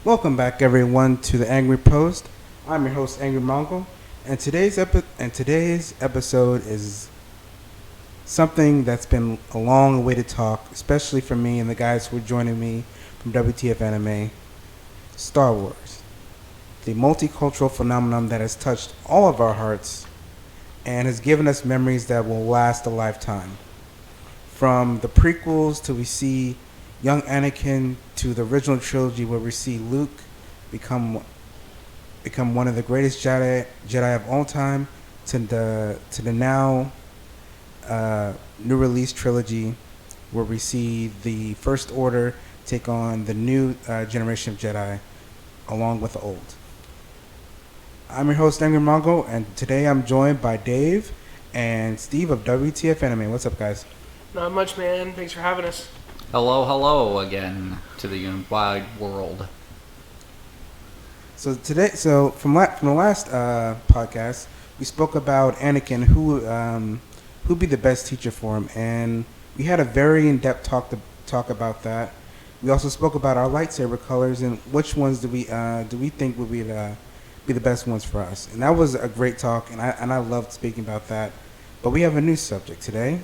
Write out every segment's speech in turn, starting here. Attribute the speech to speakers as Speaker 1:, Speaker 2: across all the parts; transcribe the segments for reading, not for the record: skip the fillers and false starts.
Speaker 1: Welcome back, everyone, to the Angry Post. I'm your host, Angry Mongol, and today's episode is something that's been a long way to talk, especially for me and the guys who are joining me from WTF Anime. Star Wars, the multicultural phenomenon that has touched all of our hearts and has given us memories that will last a lifetime. From the prequels to we see young Anakin to the original trilogy where we see Luke become one of the greatest Jedi of all time to the now new release trilogy where we see the First Order take on the new generation of Jedi along with the old. I'm your host Angry Mongo, and today I'm joined by Dave and Steve of WTF Anime. What's up, guys?
Speaker 2: Not much, man. Thanks for having us.
Speaker 3: Hello again to the wide world.
Speaker 1: So from the last podcast, we spoke about Anakin, who'd be the best teacher for him, and we had a very in-depth talk about that. We also spoke about our lightsaber colors and which ones do we think would be the best ones for us, and that was a great talk, and I loved speaking about that. But we have a new subject today.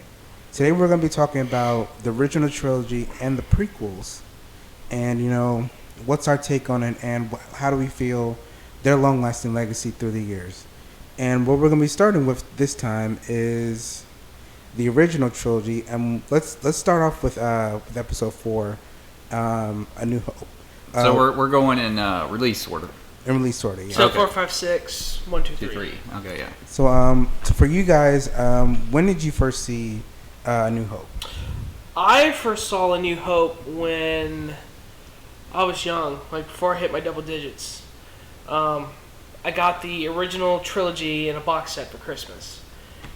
Speaker 1: Today we're going to be talking about the original trilogy and the prequels, and what's our take on it, and how do we feel their long-lasting legacy through the years. And what we're going to be starting with this time is the original trilogy, and let's start off with episode 4, A New Hope.
Speaker 3: So we're going in release order.
Speaker 1: In release order, yeah.
Speaker 2: So
Speaker 3: Okay.
Speaker 2: 4, 5, 6, 1, 2, 3.
Speaker 3: 3. Okay, yeah.
Speaker 1: So for you guys, when did you first see A New Hope?
Speaker 2: I first saw A New Hope when I was young, like before I hit my double digits. I got the original trilogy in a box set for Christmas.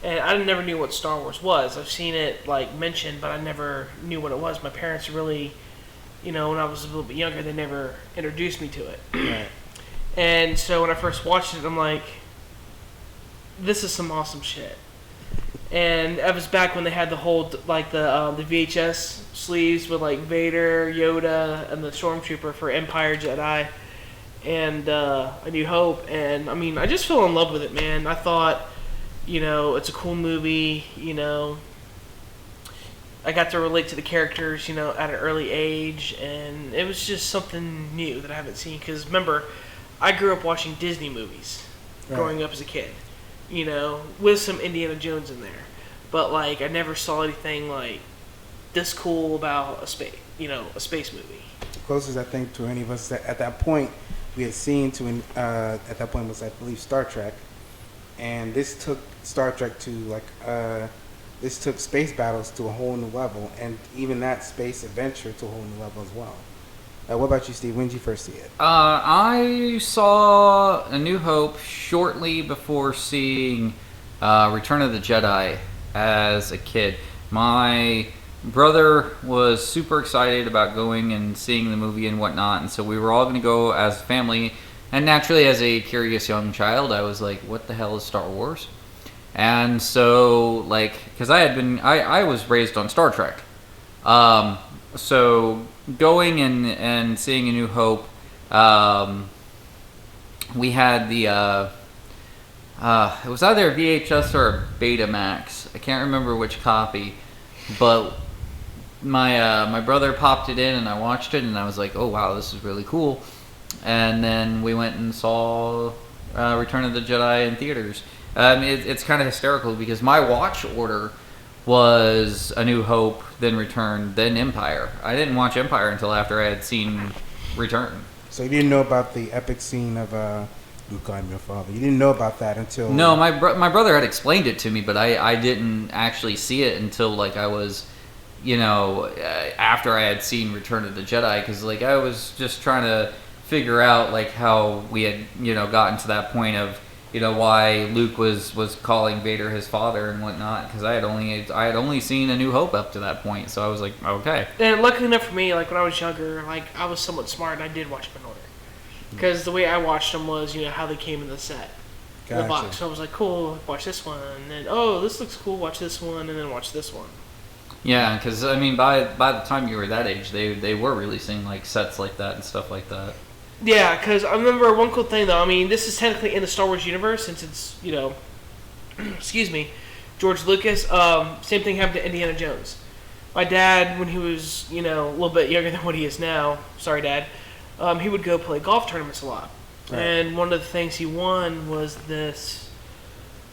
Speaker 2: And I never knew what Star Wars was. I've seen it mentioned, but I never knew what it was. My parents really, when I was a little bit younger, they never introduced me to it.
Speaker 1: Right.
Speaker 2: And so when I first watched it, I'm like, this is some awesome shit. And it was back when they had the whole the VHS sleeves with Vader, Yoda, and the Stormtrooper for Empire Jedi and A New Hope. And I mean, I just fell in love with it, man. I thought, it's a cool movie. I got to relate to the characters, at an early age, and it was just something new that I haven't seen. Because remember, I grew up watching Disney movies growing up as a kid, with some Indiana Jones in there. But, I never saw anything, this cool about a space movie.
Speaker 1: The closest, I think, to any of us that at that point we had seen at that point was, I believe, Star Trek. And this took Star Trek to, this took space battles to a whole new level, and even that space adventure to a whole new level as well. What about you, Steve? When did you first see it?
Speaker 3: I saw A New Hope shortly before seeing Return of the Jedi as a kid. My brother was super excited about going and seeing the movie and whatnot, and so we were all going to go as a family. And naturally, as a curious young child, I was like, what the hell is Star Wars? And so, because I was raised on Star Trek. So going and seeing A New Hope, we had the it was either a VHS or a Betamax. I can't remember which copy, but my brother popped it in and I watched it and I was like, oh wow, this is really cool. And then we went and saw Return of the Jedi in theaters. It's kind of hysterical because my watch order was A New Hope, then Return, then Empire. I didn't watch Empire until after I had seen Return.
Speaker 1: So you didn't know about the epic scene of Luke, I'm your father. You didn't know about that until...
Speaker 3: No, my brother had explained it to me, but I didn't actually see it until I was, after I had seen Return of the Jedi, because I was just trying to figure out how we had gotten to that point of why Luke was calling Vader his father and whatnot, because I had only seen A New Hope up to that point, so I was like, okay.
Speaker 2: And luckily enough for me, when I was younger, I was somewhat smart and I did watch them in order. Because the way I watched them was, how they came in the set.
Speaker 1: Gotcha.
Speaker 2: The box. So I was like, cool, watch this one. And then, oh, this looks cool, watch this one. And then watch this one.
Speaker 3: Yeah, because, by the time you were that age, they were releasing, sets like that and stuff like that.
Speaker 2: Yeah, because I remember one cool thing though. I mean, this is technically in the Star Wars universe since it's excuse me, George Lucas. Same thing happened to Indiana Jones. My dad, when he was a little bit younger than what he is now, sorry, Dad, he would go play golf tournaments a lot. Right. And one of the things he won was this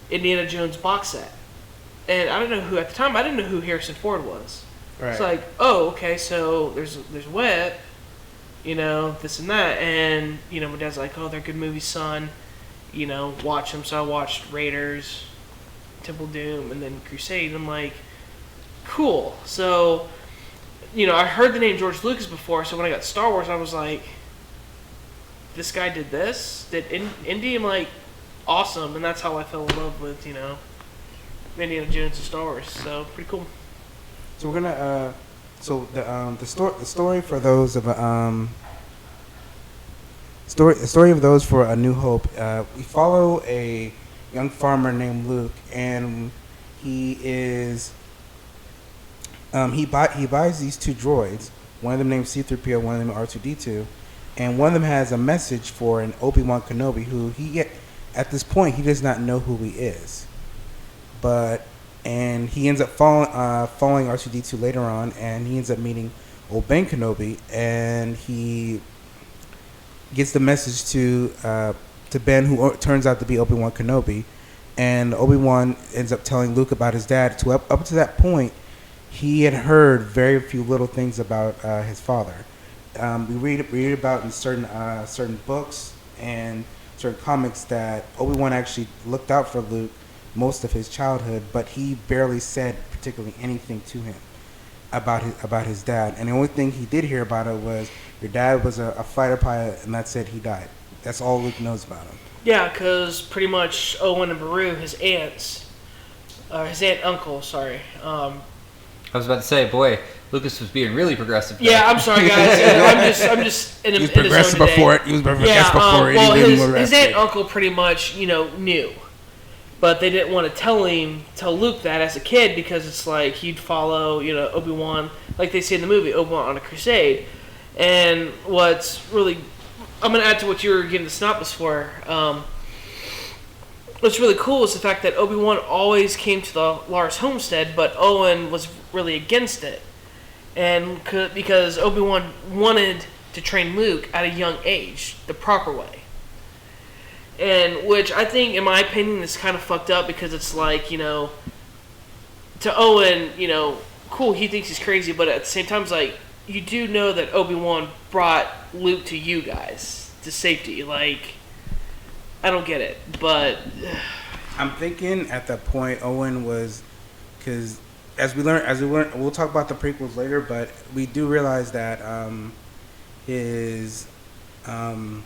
Speaker 2: Indiana Jones box set. And I don't know who at the time. I didn't know who Harrison Ford was. Right. It's like, oh, okay, so there's Wet, this and that, and my dad's like, oh, they're good movies, son. Watch them. So I watched Raiders, Temple of Doom, and then Crusade. And I'm like, cool. So, I heard the name George Lucas before. So when I got Star Wars, I was like, this guy did this, did Indy. I'm like, awesome, and that's how I fell in love with Indiana Jones and Star Wars. So pretty cool.
Speaker 1: So we're gonna the story for those of story of those for A New Hope. We follow a young farmer named Luke, and he is he buys these two droids. One of them named C-3PO, one of them R2-D2, and one of them has a message for an Obi-Wan Kenobi who at this point he does not know who he is, and he ends up following R2-D2 later on, and he ends up meeting Obi-Wan Kenobi, and he gets the message to Ben, who turns out to be Obi-Wan Kenobi, and Obi-Wan ends up telling Luke about his dad. Up to that point, he had heard very few little things about his father. We read about in certain books and certain comics that Obi-Wan actually looked out for Luke most of his childhood, but he barely said particularly anything to him about his dad. And the only thing he did hear about it was your dad was a fighter pilot, and that's it. He died. That's all Luke knows about him.
Speaker 2: Yeah, because pretty much Owen and Beru, his aunt uncle, sorry.
Speaker 3: I was about to say, boy, Lucas was being really progressive.
Speaker 2: Yeah, I'm sorry, guys. I'm just in
Speaker 1: he was progressive before it. He was progressive before it.
Speaker 2: Well, his aunt uncle pretty much, knew. But they didn't want to tell Luke that as a kid, because it's like he'd follow, Obi-Wan, like they say in the movie, Obi-Wan on a crusade. And what's really, I'm going to add to what you were giving the synopsis for. What's really cool is the fact that Obi-Wan always came to the Lars homestead, but Owen was really against it. And because Obi-Wan wanted to train Luke at a young age, the proper way. And which I think, in my opinion, is kind of fucked up, because it's like, to Owen, cool, he thinks he's crazy, but at the same time, it's like, you do know that Obi-Wan brought Luke to you guys, to safety. Like, I don't get it, but
Speaker 1: I'm thinking at that point Owen was, because as we learn, we'll talk about the prequels later, but we do realize that his aunt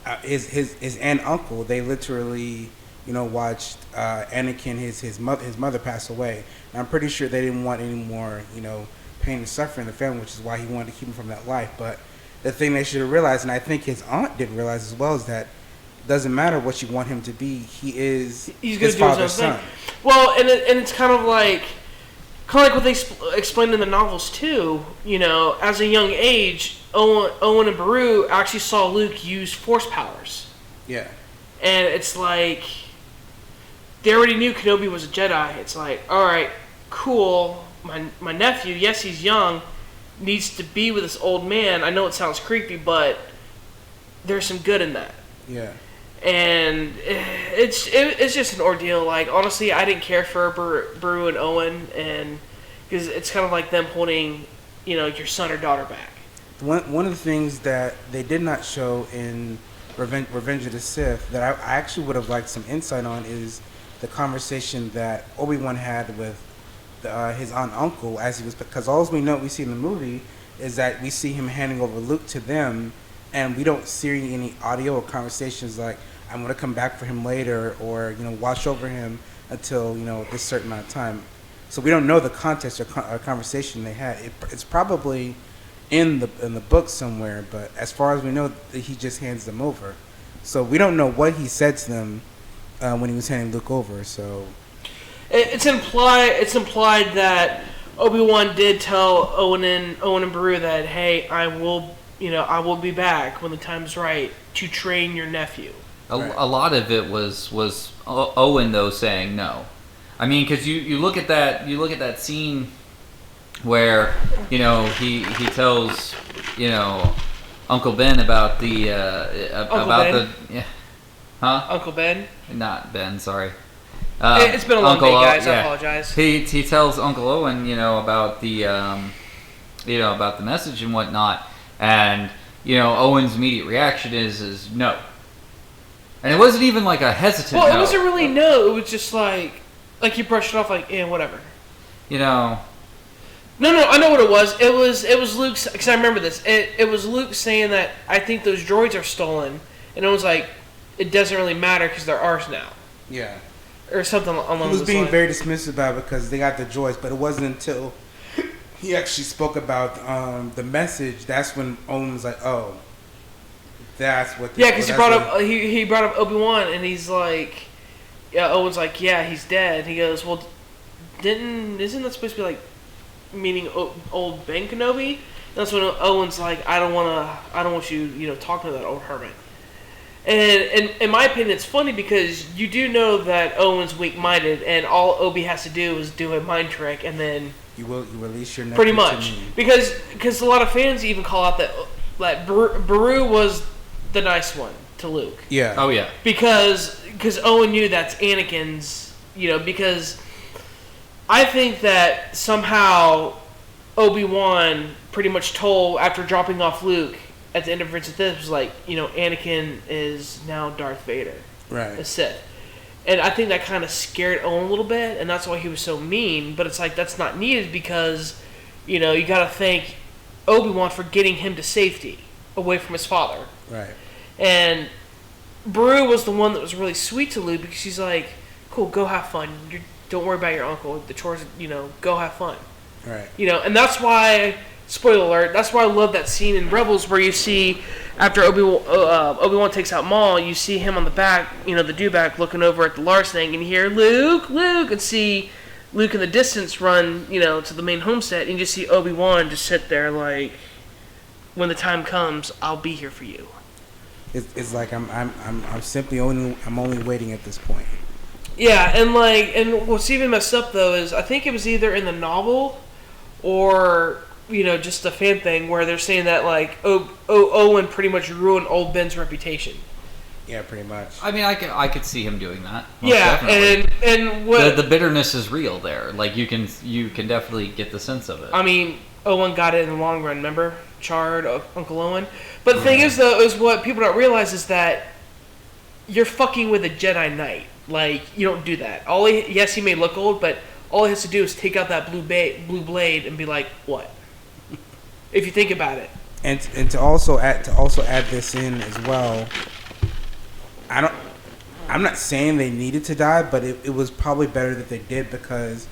Speaker 1: and uncle, they literally watched Anakin his mother pass away, and I'm pretty sure they didn't want any more pain and suffering in the family, which is why he wanted to keep him from that life. But the thing they should have realized, and I think his aunt did realize as well, is that it doesn't matter what you want him to be, he's his father's son.
Speaker 2: Well, and it's kind of like what they explained in the novels too. As a young age, Owen and Beru actually saw Luke use Force powers.
Speaker 1: Yeah.
Speaker 2: And it's like, they already knew Kenobi was a Jedi. It's like, all right, cool. My nephew, yes, he's young, needs to be with this old man. I know it sounds creepy, but there's some good in that.
Speaker 1: Yeah.
Speaker 2: And it's just an ordeal. Like, honestly, I didn't care for Beru and Owen, and because it's kind of like them holding, your son or daughter back.
Speaker 1: One of the things that they did not show in Revenge of the Sith that I actually would have liked some insight on is the conversation that Obi-Wan had with his aunt and uncle, because all we see in the movie is that we see him handing over Luke to them, and we don't see any audio or conversations like, I'm going to come back for him later, or watch over him until this certain amount of time. So we don't know the context or conversation they had. It's probably in the book somewhere, but as far as we know, he just hands them over. So we don't know what he said to them when he was handing Luke over. So
Speaker 2: it's implied that Obi-Wan did tell Owen and Beru that, hey, I will I will be back when the time's right to train your nephew.
Speaker 3: A lot of it was Owen though saying no. I mean, because you look at that scene where he tells Uncle Ben about the
Speaker 2: Uncle Ben?
Speaker 3: Not Ben, sorry.
Speaker 2: It's been a long day, guys. I apologize.
Speaker 3: He tells Uncle Owen about the about the message and whatnot, and Owen's immediate reaction is no. And it wasn't even like a hesitant.
Speaker 2: Well,
Speaker 3: no.
Speaker 2: It wasn't really no. It was just like he brushed it off, like whatever.
Speaker 3: No,
Speaker 2: I know what it was. It was Luke, because I remember this. It was Luke saying that I think those droids are stolen, and it was like it doesn't really matter because they're ours now.
Speaker 1: Yeah.
Speaker 2: Or something along those lines.
Speaker 1: He was being very dismissive about it because they got the droids, but it wasn't until he actually spoke about the message. That's when Owen was like, "Oh, that's what."
Speaker 2: Because he brought up Obi-Wan, and he's like, Owen's like, yeah, he's dead. He goes, well, isn't that supposed to be like meaning old Ben Kenobi? And that's when Owen's like, I don't want you talking to that old hermit. And in my opinion, it's funny because you do know that Owen's weak-minded, and all Obi has to do is do a mind trick, and then
Speaker 1: you release your nephew
Speaker 2: pretty much
Speaker 1: to me.
Speaker 2: because a lot of fans even call out that Beru was the nice one to Luke.
Speaker 1: Yeah.
Speaker 3: Oh yeah.
Speaker 2: Because Owen knew that's Anakin's. Because I think that somehow Obi-Wan pretty much told after dropping off Luke at the end of Revenge of the Sith was like, Anakin is now Darth Vader,
Speaker 1: right?
Speaker 2: a Sith, and I think that kind of scared Owen a little bit, and that's why he was so mean. But it's like that's not needed because, you got to thank Obi-Wan for getting him to safety away from his father,
Speaker 1: right?
Speaker 2: And Beru was the one that was really sweet to Luke because she's like, "Cool, go have fun. Don't worry about your uncle. The chores, go have fun."
Speaker 1: Right.
Speaker 2: And that's why. Spoiler alert, that's why I love that scene in Rebels where you see, after Obi-Wan takes out Maul, you see him on the back, the dewback looking over at the Lars thing, and you hear, Luke, and see Luke in the distance run, to the main homestead, and you just see Obi-Wan just sit there like, when the time comes, I'll be here for you.
Speaker 1: It's like I'm only waiting at this point.
Speaker 2: Yeah, and what's even messed up though is I think it was either in the novel or just a fan thing where they're saying that like Owen pretty much ruined old Ben's reputation.
Speaker 1: Yeah, pretty much.
Speaker 3: I mean, I could see him doing that.
Speaker 2: Definitely. and what
Speaker 3: the bitterness is real there. Like you can definitely get the sense of it.
Speaker 2: I mean, Owen got it in the long run. Remember, charred Uncle Owen. But the thing is, though, is what people don't realize is that you're fucking with a Jedi Knight. Like you don't do that. Yes, he may look old, but all he has to do is take out that blue blade and be like, what? If you think about it.
Speaker 1: And to also add this in as well, I'm not saying they needed to die, but it was probably better that they did because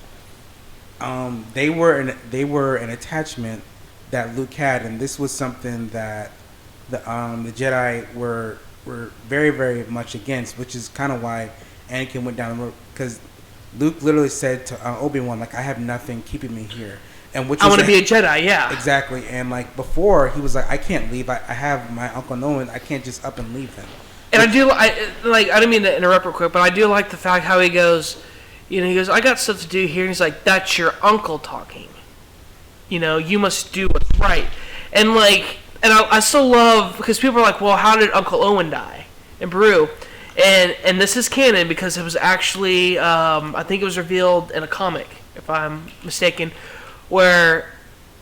Speaker 1: they were an attachment that Luke had, and this was something that the Jedi were very, very much against, which is kind of why Anakin went down the road, because Luke literally said to Obi-Wan, like, I have nothing keeping me here. And which I
Speaker 2: want to be a Jedi, yeah.
Speaker 1: Exactly. And like before, he was like, I can't leave. I have my Uncle Owen. I can't just up and leave him.
Speaker 2: And I didn't mean to interrupt real quick, but I do like the fact how he goes, he goes, I got stuff to do here. And he's like, that's your uncle talking. You must do what's right. And I still love, because people are like, well, how did Uncle Owen die? In Beru. And this is canon because it was actually, I think it was revealed in a comic, if I'm mistaken, where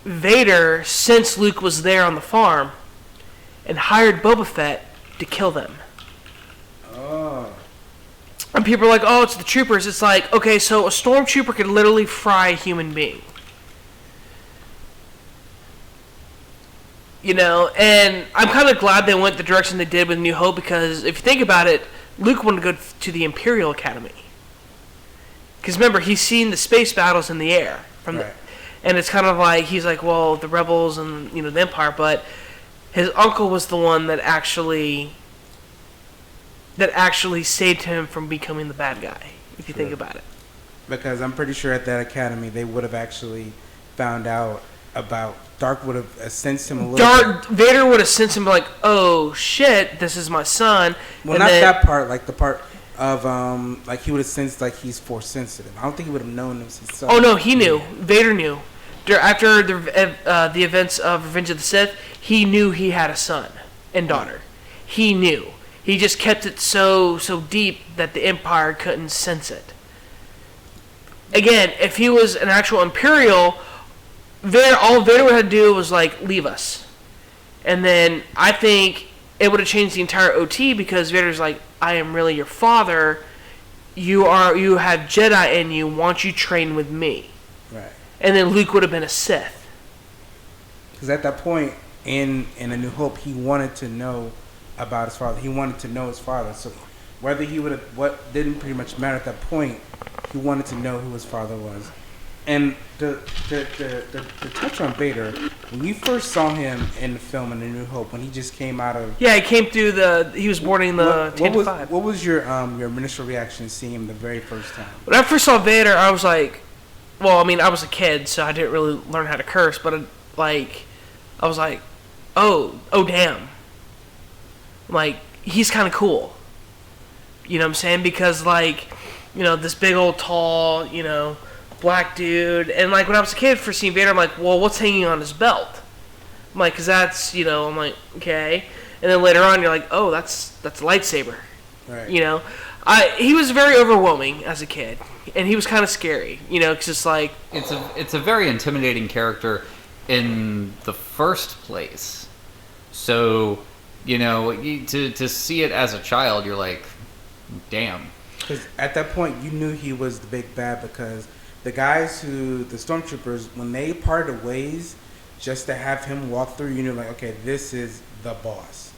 Speaker 2: Vader sensed Luke was there on the farm and hired Boba Fett to kill them.
Speaker 1: Oh.
Speaker 2: And people are like, oh, it's the troopers. It's like, okay, so a stormtrooper could literally fry a human being. And I'm kind of glad they went the direction they did with New Hope because if you think about it, Luke wanted to go to the Imperial Academy. Because remember, he's seen the space battles in the air. And it's kind of like, he's like, well, the rebels and, the Empire, but his uncle was the one that actually saved him from becoming the bad guy, if you think about it.
Speaker 1: Because I'm pretty sure at that academy, they would have actually found out about Dark would have sensed him a little bit.
Speaker 2: Vader would have sensed him like, oh shit, this is my son.
Speaker 1: Well,
Speaker 2: and
Speaker 1: not
Speaker 2: then,
Speaker 1: that part. Like the part of like he would have sensed like he's force sensitive. I don't think he would have known it was his son.
Speaker 2: Oh no, he knew. Vader knew. After the events of Revenge of the Sith, he knew he had a son and daughter. He knew. He just kept it so deep that the Empire couldn't sense it. Again, if he was an actual Imperial, all Vader would have to do was like leave us, and then I think it would have changed the entire OT because Vader's like, I am really your father. You have Jedi in you. Why don't you train with me?
Speaker 1: Right.
Speaker 2: And then Luke would have been a Sith.
Speaker 1: Because at that point in A New Hope, he wanted to know about his father. He wanted to know his father. So whether he would have, what didn't pretty much matter at that point, he wanted to know who his father was. And to touch on Vader, when you first saw him in the film in A New Hope, when he just came out of...
Speaker 2: Yeah, he came through he was boarding the Tantive 5.
Speaker 1: What was your initial reaction seeing him the very first time?
Speaker 2: When I first saw Vader, I was like, well, I mean, I was a kid, so I didn't really learn how to curse, but I was like, oh damn. Like, he's kind of cool. You know what I'm saying? Because, like, you know, this big old tall, you know, black dude. And, like, when I was a kid, for seeing Vader, I'm like, well, what's hanging on his belt? I'm like, because that's, you know, I'm like, okay. And then later on, you're like, oh, that's a lightsaber.
Speaker 1: Right.
Speaker 2: You know? He was very overwhelming as a kid. And he was kind of scary, you know, because it's like...
Speaker 3: It's a very intimidating character in the first place. So... You know, to see it as a child, you're like, damn.
Speaker 1: Because at that point, you knew he was the big bad because the stormtroopers, when they parted ways, just to have him walk through, you knew, like, okay, this is the boss.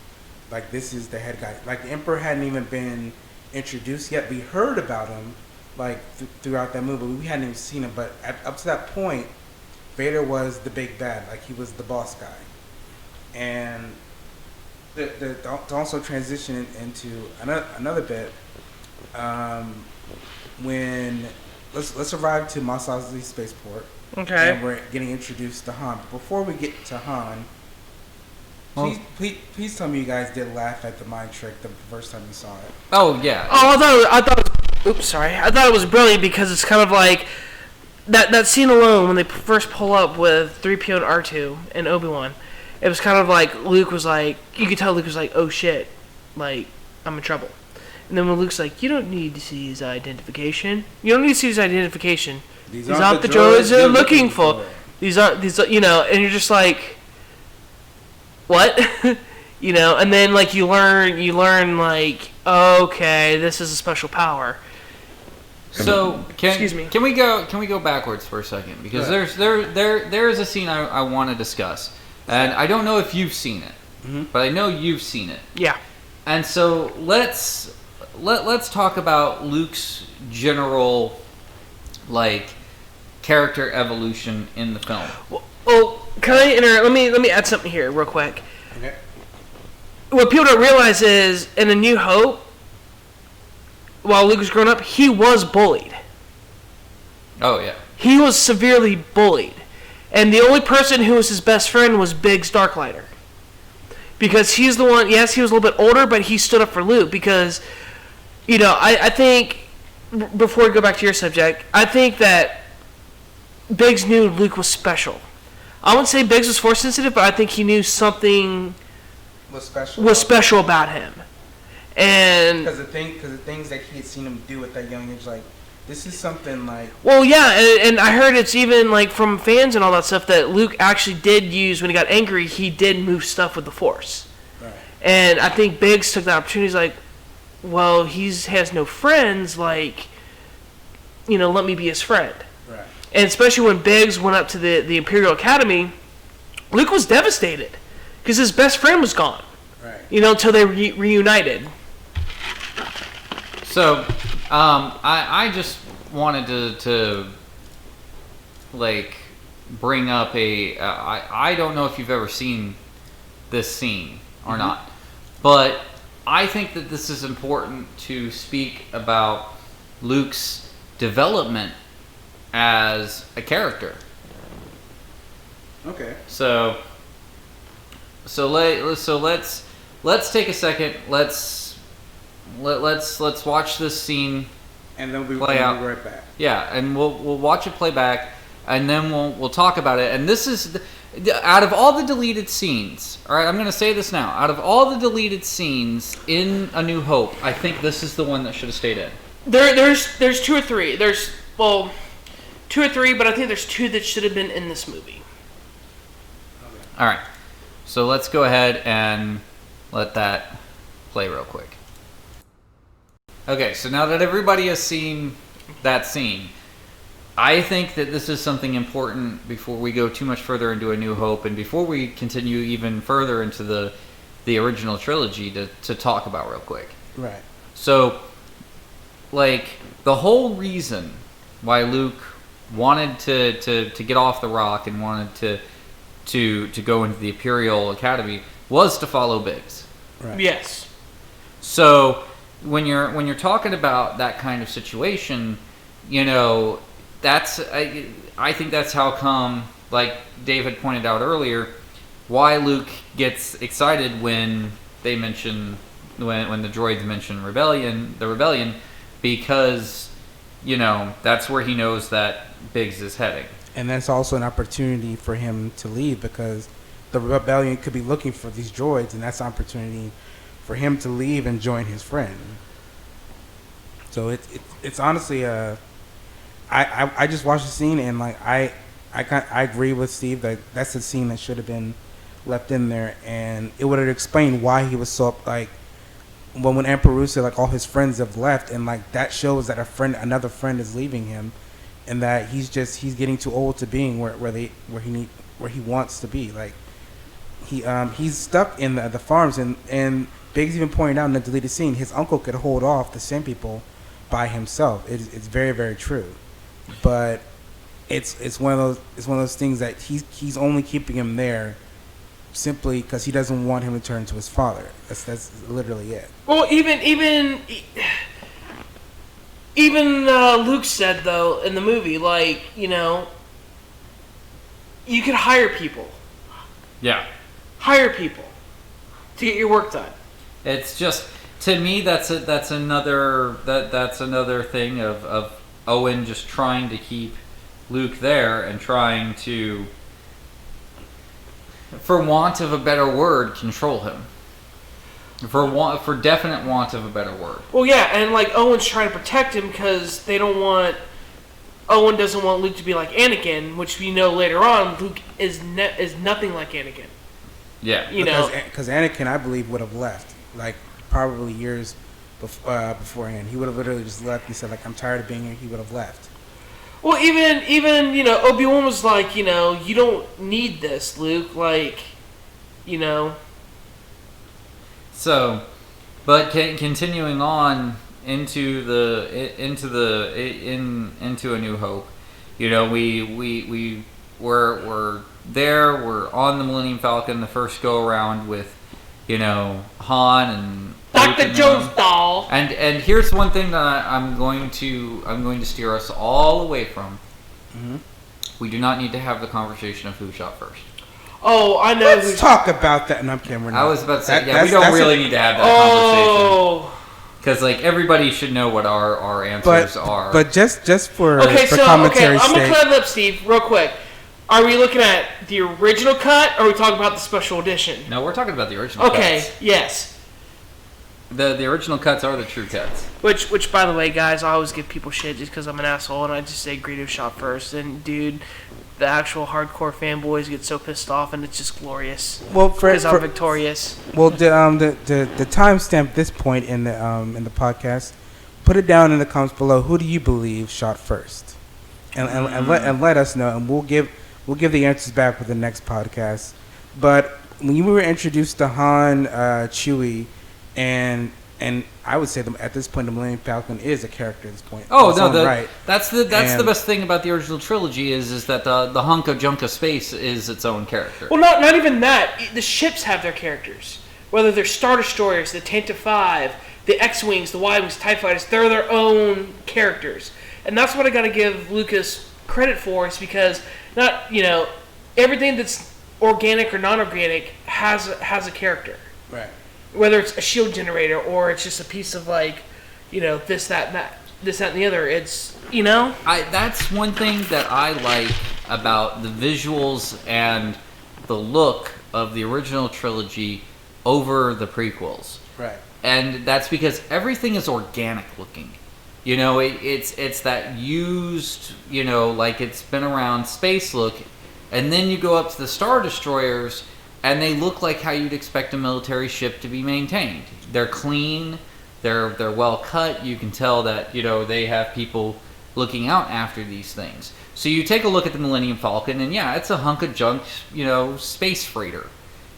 Speaker 1: Like, this is the head guy. Like, the Emperor hadn't even been introduced yet. We heard about him, like, throughout that movie, but we hadn't even seen him. But up to that point, Vader was the big bad. Like, he was the boss guy. And... To also transition into another bit, when let's arrive to Mos Eisley Spaceport.
Speaker 2: Okay.
Speaker 1: And we're getting introduced to Han. But before we get to Han, please tell me you guys did laugh at the mind trick the first time you saw it.
Speaker 3: Oh yeah.
Speaker 2: Oh, I thought it was brilliant because it's kind of like that scene alone when they first pull up with 3PO and R2 and Obi-Wan. It was kind of like Luke was like, you could tell Luke was like, oh shit, like, I'm in trouble. And then when Luke's like, you don't need to see his identification. You don't need to see his identification. These aren't the droids you're looking for. These are, you know, and you're just like, what? You know, and then like you learn like, okay, this is a special power.
Speaker 3: So
Speaker 2: Excuse me.
Speaker 3: Can we go backwards for a second because there is a scene I want to discuss. And I don't know if you've seen it, but I know you've seen it.
Speaker 2: Yeah.
Speaker 3: And so let's talk about Luke's general, like, character evolution in the film.
Speaker 2: Well, can I let me add something here real quick.
Speaker 1: Okay.
Speaker 2: What people don't realize is in A New Hope, while Luke was growing up, he was bullied.
Speaker 3: Oh yeah.
Speaker 2: He was severely bullied. And the only person who was his best friend was Biggs Darklighter. Because he's the one, yes, he was a little bit older, but he stood up for Luke. Because, you know, I think, before we go back to your subject, I think that Biggs knew Luke was special. I wouldn't say Biggs was force sensitive, but I think he knew something was special about him. And
Speaker 1: because the things that he had seen him do at that young age, like, this is something like...
Speaker 2: Well, yeah, and I heard it's even, like, from fans and all that stuff that Luke actually did use, when he got angry, he did move stuff with the Force.
Speaker 1: Right.
Speaker 2: And I think Biggs took the opportunity, he's like, well, he has no friends, like, you know, let me be his friend.
Speaker 1: Right.
Speaker 2: And especially when Biggs went up to the Imperial Academy, Luke was devastated, because his best friend was gone.
Speaker 1: Right.
Speaker 2: You know, until they reunited.
Speaker 3: So... I just wanted to like bring up I don't know if you've ever seen this scene or not, but I think that this is important to speak about Luke's development as a character.
Speaker 1: Okay.
Speaker 3: So let's take a second. Let's watch this scene
Speaker 1: And then we'll
Speaker 3: play out.
Speaker 1: be right back.
Speaker 3: Yeah, and we'll watch it play back, and then we'll talk about it. And this is out of all the deleted scenes. All right, I'm going to say this now. Out of all the deleted scenes in A New Hope, I think this is the one that should have stayed in.
Speaker 2: There's 2 or 3. There's 2 or 3, but I think there's 2 that should have been in this movie.
Speaker 3: All right, so let's go ahead and let that play real quick. Okay, so now that everybody has seen that scene, I think that this is something important before we go too much further into A New Hope and before we continue even further into the original trilogy to talk about real quick.
Speaker 1: Right.
Speaker 3: So, like, the whole reason why Luke wanted to get off the rock and wanted to go into the Imperial Academy was to follow Biggs.
Speaker 1: Right.
Speaker 2: Yes.
Speaker 3: So when you're talking about that kind of situation, you know, that's I think that's how come, like Dave had pointed out earlier, why Luke gets excited when they mention when the droids mention the rebellion, because, you know, that's where he knows that Biggs is heading.
Speaker 1: And that's also an opportunity for him to leave, because the rebellion could be looking for these droids, and that's an opportunity for him to leave and join his friend. So it's honestly I just watched the scene, and like I agree with Steve that that's the scene that should have been left in there, and it would have explained why he was so like when Emperor said like all his friends have left, and like that shows that another friend is leaving him, and that he's getting too old to being where he wants to be. Like he's stuck in the farms, and Biggs even pointed out in the deleted scene his uncle could hold off the Sand People by himself. It's very, very true, but it's one of those things that he's only keeping him there simply because he doesn't want him to turn to his father. That's literally it.
Speaker 2: Well, even Luke said, though, in the movie, like, you know, you could hire people.
Speaker 3: Yeah.
Speaker 2: Hire people to get your work done.
Speaker 3: It's just, to me, that's another thing of Owen just trying to keep Luke there and trying to, for want of a better word, control him. For definite want of a better word.
Speaker 2: Well, yeah, and like Owen's trying to protect him because Owen doesn't want Luke to be like Anakin, which we know later on Luke is nothing like Anakin.
Speaker 3: Yeah,
Speaker 1: because Anakin, I believe, would have left like probably years beforehand. He would have literally just left and said like, "I'm tired of being here." He would have left.
Speaker 2: Well, even you know, Obi-Wan was like, you know, you don't need this, Luke. Like, you know.
Speaker 3: So, but continuing on into A New Hope, you know, we're there. We're on the Millennium Falcon, the first go around with, you know, Han and
Speaker 2: Dr. Jones doll.
Speaker 3: And here's one thing that I'm going to steer us all away from.
Speaker 1: Mm-hmm.
Speaker 3: We do not need to have the conversation of who shot first.
Speaker 2: Oh, I know.
Speaker 1: Let's talk about that. No, I'm kidding. We're not.
Speaker 3: I was about to say, we don't really need to have that conversation. Because like everybody should know what our answers are.
Speaker 1: But just for
Speaker 2: I'm
Speaker 1: commentary sake,
Speaker 2: gonna cut it up, Steve, real quick. Are we looking at the original cut, or are we talking about the special edition?
Speaker 3: No, we're talking about the original cuts.
Speaker 2: Okay, yes.
Speaker 3: The original cuts are the true cuts.
Speaker 2: Which, by the way, guys, I always give people shit just because I'm an asshole and I just say Greedo shot first. And, dude, the actual hardcore fanboys get so pissed off, and it's just glorious.
Speaker 1: Well,
Speaker 2: because I'm victorious.
Speaker 1: Well, the timestamp this point in the podcast, put it down in the comments below. Who do you believe shot first? And let us know, and we'll give the answers back with the next podcast. But when you were introduced to Han, Chewie, and I would say at this point the Millennium Falcon is a character at this point.
Speaker 3: Oh no, right. That's the best thing about the original trilogy is that the hunk of junk of space is its own character.
Speaker 2: Well, not even that. The ships have their characters. Whether they're Star Destroyers, the Tantive 5, the X-Wings, the Y-Wings, TIE Fighters, they're their own characters. And that's what I got to give Lucas credit for, is because, not, you know, everything that's organic or non-organic has a character.
Speaker 1: Right.
Speaker 2: Whether it's a shield generator or it's just a piece of like, this, that, and that, this, that, and the other. It's,
Speaker 3: That's one thing that I like about the visuals and the look of the original trilogy over the prequels.
Speaker 1: Right.
Speaker 3: And that's because everything is organic looking. It's that used, like it's been around space look. And then you go up to the Star Destroyers, and they look like how you'd expect a military ship to be maintained. They're clean, they're well cut. You can tell that, they have people looking out after these things. So you take a look at the Millennium Falcon, and yeah, it's a hunk of junk, space freighter.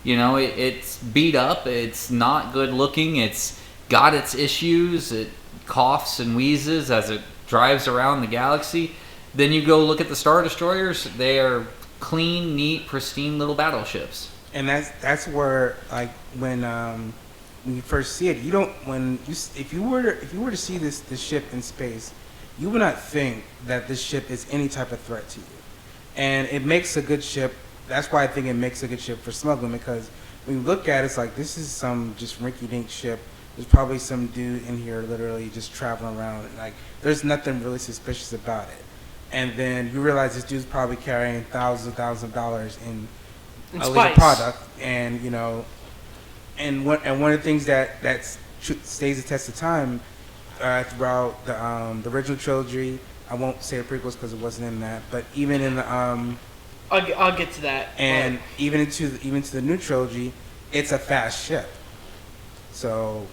Speaker 3: It's beat up, it's not good looking, it's got its issues, it coughs and wheezes as it drives around the galaxy. Then you go look at the Star Destroyers, they are clean, neat, pristine little battleships.
Speaker 1: And that's where, like, when you first see it, you don't if you were to see this ship in space, you would not think that this ship is any type of threat to you. And it makes a good ship. That's why I think it makes a good ship for smuggling, because when you look at it, it's like, this is some just rinky-dink ship. There's probably some dude in here literally just traveling around. And, like, there's nothing really suspicious about it. And then you realize this dude's probably carrying thousands of dollars in illegal product, and and one of the things that stays the test of time throughout the original trilogy. I won't say the prequels because it wasn't in that, but even in the
Speaker 2: I'll get to that.
Speaker 1: And even into the new trilogy, it's a fast ship. So,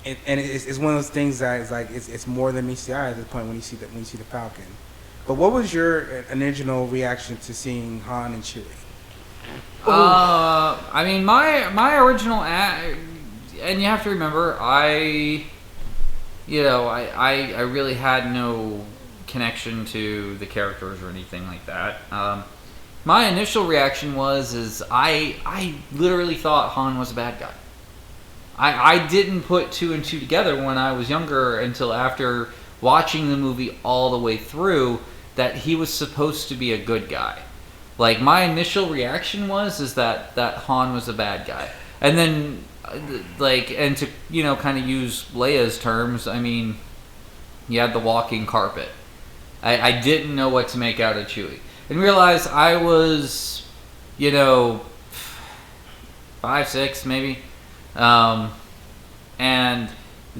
Speaker 1: it's one of those things that is like it's more than meets the eye at the point when you see the Falcon. But what was your original reaction to seeing Han and Chewie?
Speaker 3: I mean, my original, and you have to remember, I really had no connection to the characters or anything like that. My initial reaction was I literally thought Han was a bad guy. I didn't put two and two together when I was younger until after watching the movie all the way through that he was supposed to be a good guy. Like, my initial reaction was that Han was a bad guy. And then, and to, kind of use Leia's terms, I mean, you had the walking carpet. I didn't know what to make out of Chewie. And realized I was, 5, 6 maybe. And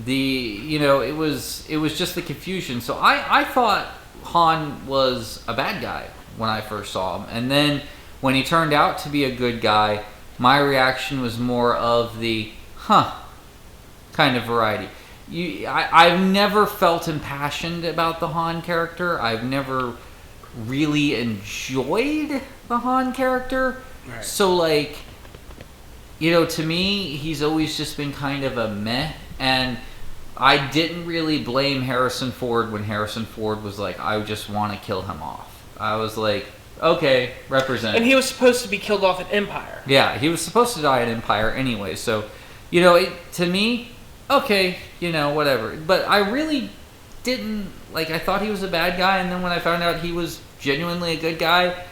Speaker 3: it was just the confusion. So I thought Han was a bad guy when I first saw him. And then when he turned out to be a good guy, my reaction was more of the, kind of variety. I've never felt impassioned about the Han character. I've never really enjoyed the Han character.
Speaker 1: Right.
Speaker 3: So, to me, he's always just been kind of a meh. And I didn't really blame Harrison Ford when Harrison Ford was like, I just want to kill him off. I was like, okay, represent.
Speaker 2: And he was supposed to be killed off in Empire.
Speaker 3: Yeah, he was supposed to die in Empire anyway. So, to me, okay, whatever. But I really didn't, I thought he was a bad guy. And then when I found out he was genuinely a good guy,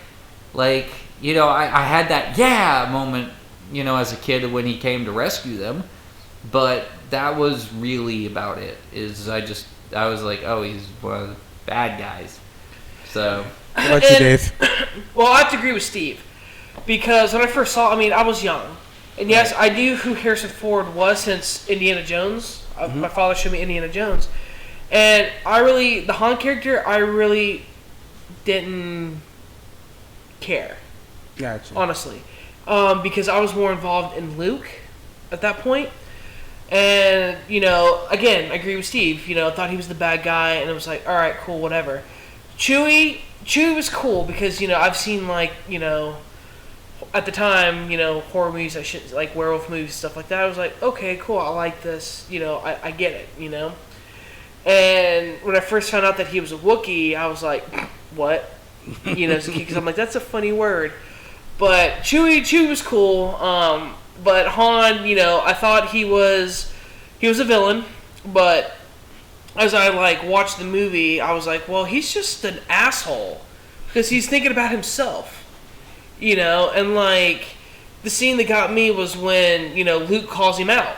Speaker 3: I had that yeah moment, as a kid when he came to rescue them. But that was really about it. I was like, oh, he's one of the bad guys. So.
Speaker 1: What about you, Dave?
Speaker 2: Well, I have to agree with Steve. Because when I first saw I was young. And yes, I knew who Harrison Ford was since Indiana Jones.
Speaker 1: Mm-hmm.
Speaker 2: My father showed me Indiana Jones. And the Han character, I really didn't care.
Speaker 1: Gotcha.
Speaker 2: Honestly. Because I was more involved in Luke at that point. And, again, I agree with Steve. Thought he was the bad guy, and it was like, alright, cool, whatever. Chewie was cool because, I've seen, at the time, horror movies, like werewolf movies, stuff like that. I was like, okay, cool, I like this, I get it, And when I first found out that he was a Wookiee, I was like, what? As a kid, because I'm like, that's a funny word. But Chewie was cool. But Han, I thought he was a villain. But as I watched the movie, I was like, well, he's just an asshole because he's thinking about himself. You know, and like the scene that got me was when Luke calls him out.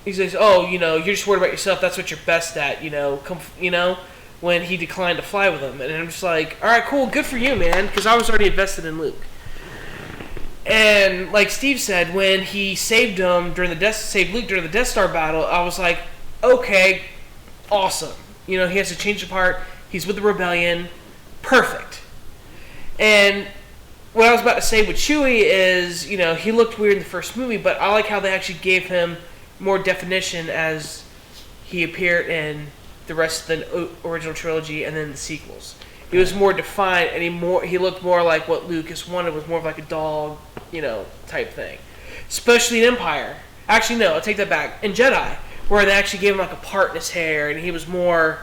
Speaker 2: He says, "Oh, you're just worried about yourself. That's what you're best at. When he declined to fly with him." And I'm just like, "All right, cool, good for you, man," because I was already invested in Luke. And like Steve said, when he saved Luke during the Death Star battle, I was like, "Okay, awesome." He has to change of heart. He's with the rebellion, perfect. And what I was about to say with Chewie is, he looked weird in the first movie, but I like how they actually gave him more definition as he appeared in the rest of the original trilogy and then the sequels. He was more defined, and he looked more like what Lucas wanted, was more of like a dog, type thing. Especially in Empire. Actually, no, I'll take that back. In Jedi, where they actually gave him like a part in his hair, and he was more,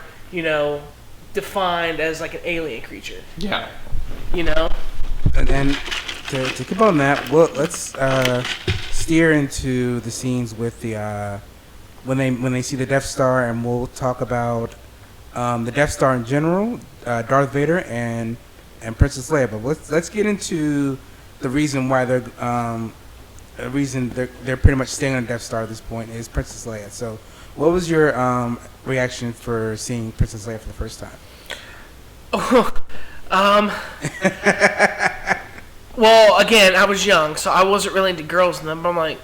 Speaker 2: defined as like an alien creature.
Speaker 3: Yeah.
Speaker 1: And then to keep on that, let's steer into the scenes with the when they see the Death Star, and we'll talk about the Death Star in general, Darth Vader and Princess Leia. But let's get into the reason why they're pretty much staying on Death Star at this point is Princess Leia. So, what was your reaction for seeing Princess Leia for the first time?
Speaker 2: Well, again, I was young, so I wasn't really into girls in them, but I'm like,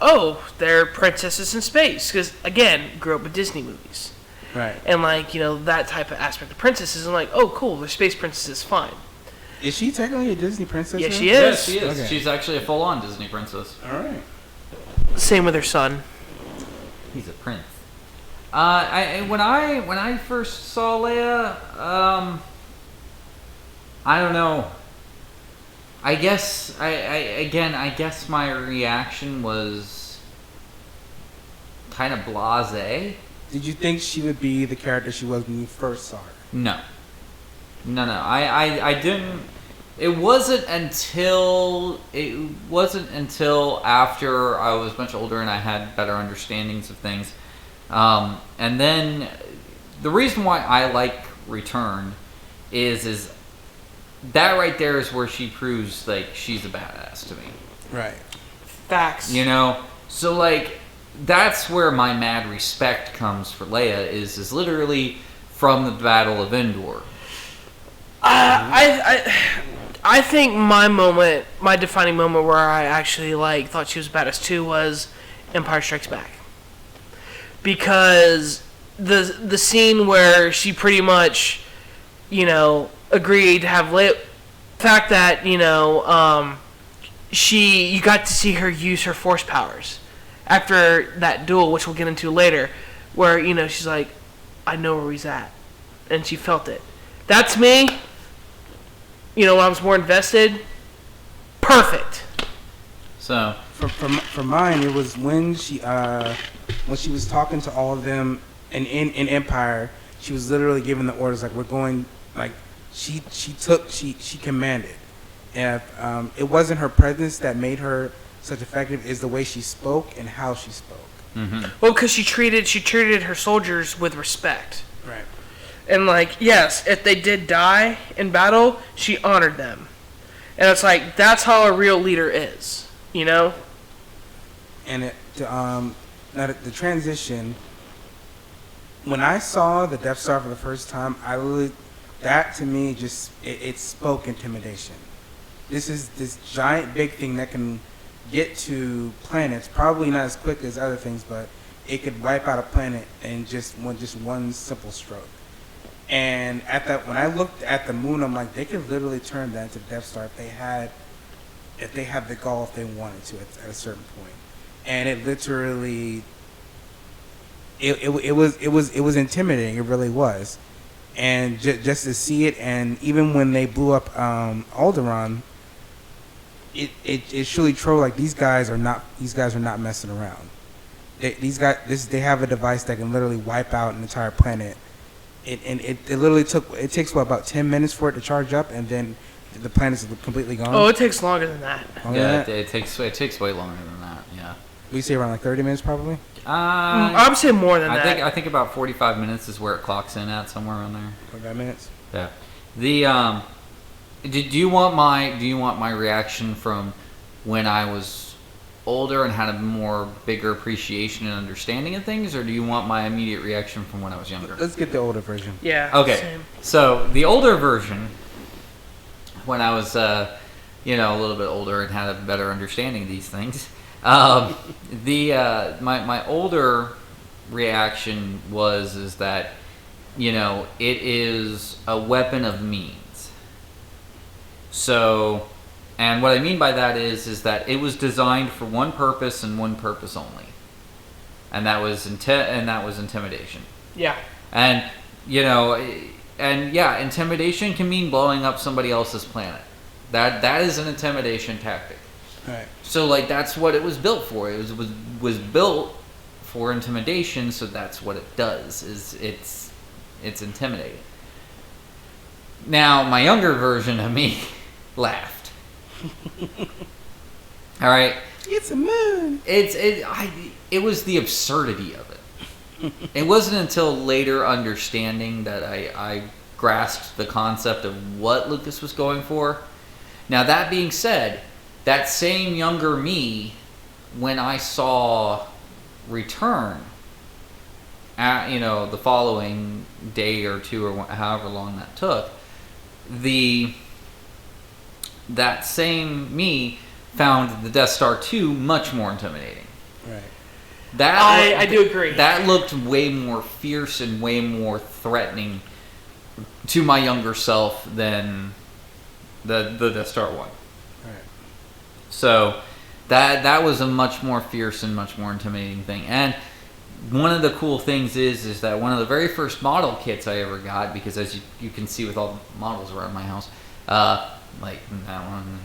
Speaker 2: oh, they're princesses in space. Because, again, grew up with Disney movies.
Speaker 1: Right.
Speaker 2: And, like, that type of aspect of princesses, and like, oh, cool, they're space princesses, fine.
Speaker 1: Is she technically a Disney princess?
Speaker 2: Yeah,
Speaker 1: now?
Speaker 2: she is.
Speaker 3: Yes, she is.
Speaker 1: Okay.
Speaker 3: She's actually a full-on Disney princess.
Speaker 1: All right.
Speaker 2: Same with her son.
Speaker 3: He's a prince. When I first saw Leia, I don't know. I guess I guess my reaction was kind of blasé.
Speaker 1: Did you think she would be the character she was when you first saw her?
Speaker 3: No. I didn't. It wasn't until after I was much older and I had better understandings of things. And then the reason why I like Return is that right there is where she proves like she's a badass to me.
Speaker 1: Right.
Speaker 2: Facts.
Speaker 3: So like that's where my mad respect comes for Leia is literally from the Battle of Endor.
Speaker 2: I think my defining moment where I actually thought she was badass too was Empire Strikes Back, because the scene where she pretty much agreed to have Leia, the fact that you got to see her use her force powers after that duel, which we'll get into later, where she's like, I know where he's at, and she felt it. That's me. When I was more invested, perfect.
Speaker 3: So
Speaker 1: for mine, it was when she was talking to all of them in Empire. She was literally giving the orders like, we're going, like she commanded. And it wasn't her presence that made her such effective, is the way she spoke and how she spoke.
Speaker 3: Mm-hmm.
Speaker 2: Well, because she treated her soldiers with respect.
Speaker 1: Right.
Speaker 2: And yes, if they did die in battle, she honored them. And it's like, that's how a real leader is,
Speaker 1: And now the transition, when I saw the Death Star for the first time, that to me just, it spoke intimidation. This is this giant big thing that can get to planets, probably not as quick as other things, but it could wipe out a planet in just one simple stroke. And when I looked at the moon, I'm like, they could literally turn that into Death Star if they had the gall, if they wanted to at a certain point. And it literally, it was intimidating. It really was. And just to see it, and even when they blew up Alderaan, it truly showed like these guys are not messing around. They have a device that can literally wipe out an entire planet. It literally takes about 10 minutes for it to charge up, and then the planet's completely gone.
Speaker 2: Oh, it takes longer than that.
Speaker 3: It takes way longer than that. Yeah.
Speaker 1: We say around 30 minutes probably.
Speaker 2: I would say more than that.
Speaker 3: I think about 45 minutes is where it clocks in at, somewhere around there.
Speaker 1: 45 minutes.
Speaker 3: Yeah. Do you want my reaction from when I was older and had a more bigger appreciation and understanding of things, or do you want my immediate reaction from when I was younger?
Speaker 1: Let's get the older version.
Speaker 2: Yeah.
Speaker 3: Okay.
Speaker 2: Same.
Speaker 3: So the older version, when I was a little bit older and had a better understanding of these things, my older reaction is that it is a weapon of means. So, and what I mean by that is that it was designed for one purpose and one purpose only, and that was intimidation.
Speaker 2: Yeah.
Speaker 3: And intimidation can mean blowing up somebody else's planet. That is an intimidation tactic.
Speaker 1: Right.
Speaker 3: So like that's what it was built for. It was built for intimidation. So that's what it does. It's intimidating. Now my younger version of me laughed. All right.
Speaker 1: It's a moon.
Speaker 3: It was the absurdity of it. It wasn't until later understanding that I grasped the concept of what Lucas was going for. Now that being said, that same younger me, when I saw Return, the following day or two or however long that took, that same me found the Death Star 2 much more intimidating.
Speaker 1: Right.
Speaker 2: I do agree.
Speaker 3: That looked way more fierce and way more threatening to my younger self than the Death Star 1.
Speaker 1: Right.
Speaker 3: So that was a much more fierce and much more intimidating thing. And one of the cool things is that one of the very first model kits I ever got, because as you can see with all the models around my house, like that one,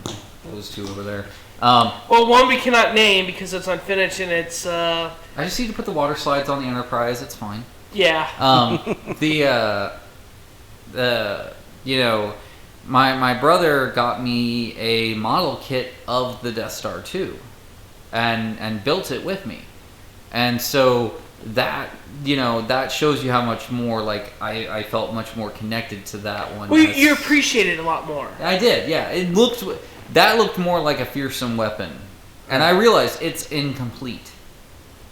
Speaker 3: those two over there.
Speaker 2: Well, one we cannot name because it's unfinished and it's.
Speaker 3: I just need to put the water slides on the Enterprise. It's fine.
Speaker 2: Yeah.
Speaker 3: My brother got me a model kit of the Death Star 2, and built it with me, and so that shows you how much more like I felt much more connected to that one.
Speaker 2: Well, you appreciate it a lot more.
Speaker 3: I did, yeah. That looked more like a fearsome weapon, and I realized it's incomplete,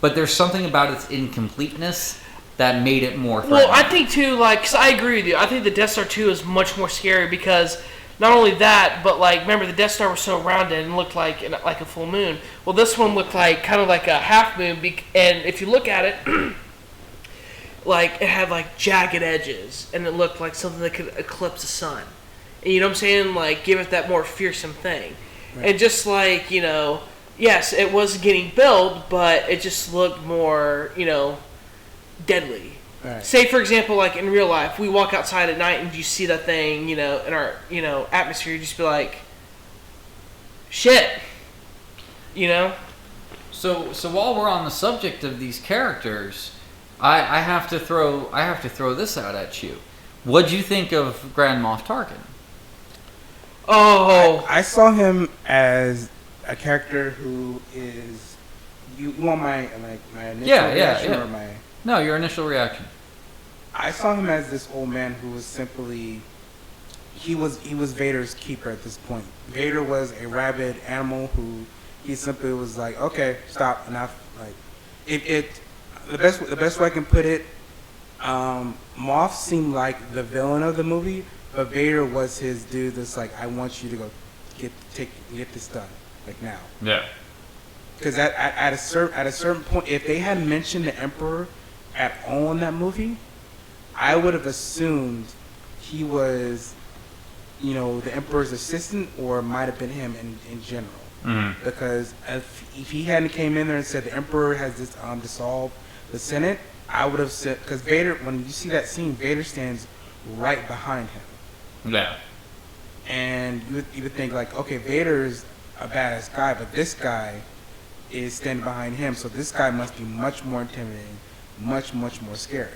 Speaker 3: but there's something about its incompleteness that made it more threatening.
Speaker 2: Well, I think too, because I agree with you. I think the Death Star 2 is much more scary because not only that, but remember the Death Star was so rounded and looked like a full moon. Well, this one looked kind of like a half moon, and if you look at it, it had jagged edges, and it looked like something that could eclipse the sun. And you know what I'm saying? Give it that more fearsome thing. Right. And just yes, it was getting built, but it just looked more, deadly.
Speaker 1: Right.
Speaker 2: Say, for example, in real life, we walk outside at night and you see that thing, in our, atmosphere, you just be like, shit,
Speaker 3: So while we're on the subject of these characters, I have to throw this out at you. What'd you think of Grand Moff Tarkin?
Speaker 2: Oh,
Speaker 1: I saw him as a character who is. You want my initial reaction or my?
Speaker 3: No, your initial reaction.
Speaker 1: I saw him as this old man who was simply. He was Vader's keeper at this point. Vader was a rabid animal who he simply was like, okay, stop, enough. The best way I can put it, Moff seemed like the villain of the movie. But Vader was his dude that's like, I want you to go get this done, now.
Speaker 3: Yeah.
Speaker 1: Because at a certain point, if they hadn't mentioned the Emperor at all in that movie, I would have assumed he was, the Emperor's assistant, or it might have been him in general.
Speaker 3: Mm-hmm.
Speaker 1: Because if he hadn't came in there and said the Emperor has dissolved the Senate, I would have said, because Vader, when you see that scene, Vader stands right behind him.
Speaker 3: Yeah.
Speaker 1: And you would think okay, Vader's a badass guy, but this guy is standing behind him, so this guy must be much more intimidating, much more scary.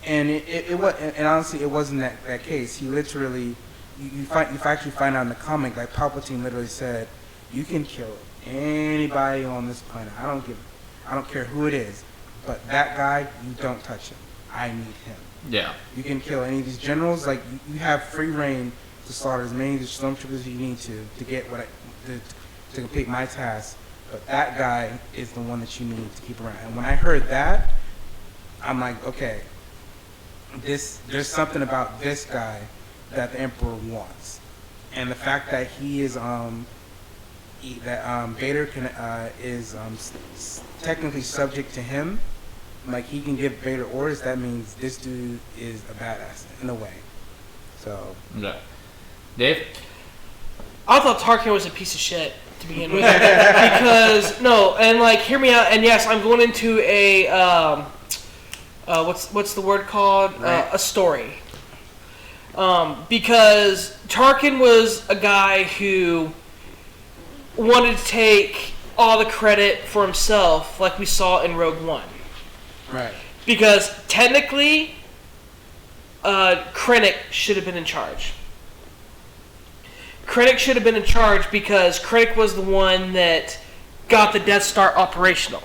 Speaker 1: And it was, and honestly, it wasn't that case. He literally, you actually find out in the comic, Palpatine literally said, you can kill anybody on this planet. I don't care who it is, but that guy, you don't touch him. I need him.
Speaker 3: Yeah.
Speaker 1: You can kill any of these generals. You have free reign to slaughter as many stormtroopers as you need to get to complete my task. But that guy is the one that you need to keep around. And when I heard that, I'm like, okay, there's something about this guy that the Emperor wants, and the fact that he is Vader is technically subject to him. Like, he can give Vader orders. That means this dude is a badass in a way. So
Speaker 3: yeah. Dave?
Speaker 2: I thought Tarkin was a piece of shit to begin with. Because, no, and like, hear me out, and yes, I'm going into a, what's the word called?
Speaker 1: Right.
Speaker 2: A story. Because Tarkin was a guy who wanted to take all the credit for himself, like we saw in Rogue One.
Speaker 1: right,
Speaker 2: Because technically, Krennic should have been in charge. Krennic should have been in charge because Krennic was the one that got the Death Star operational.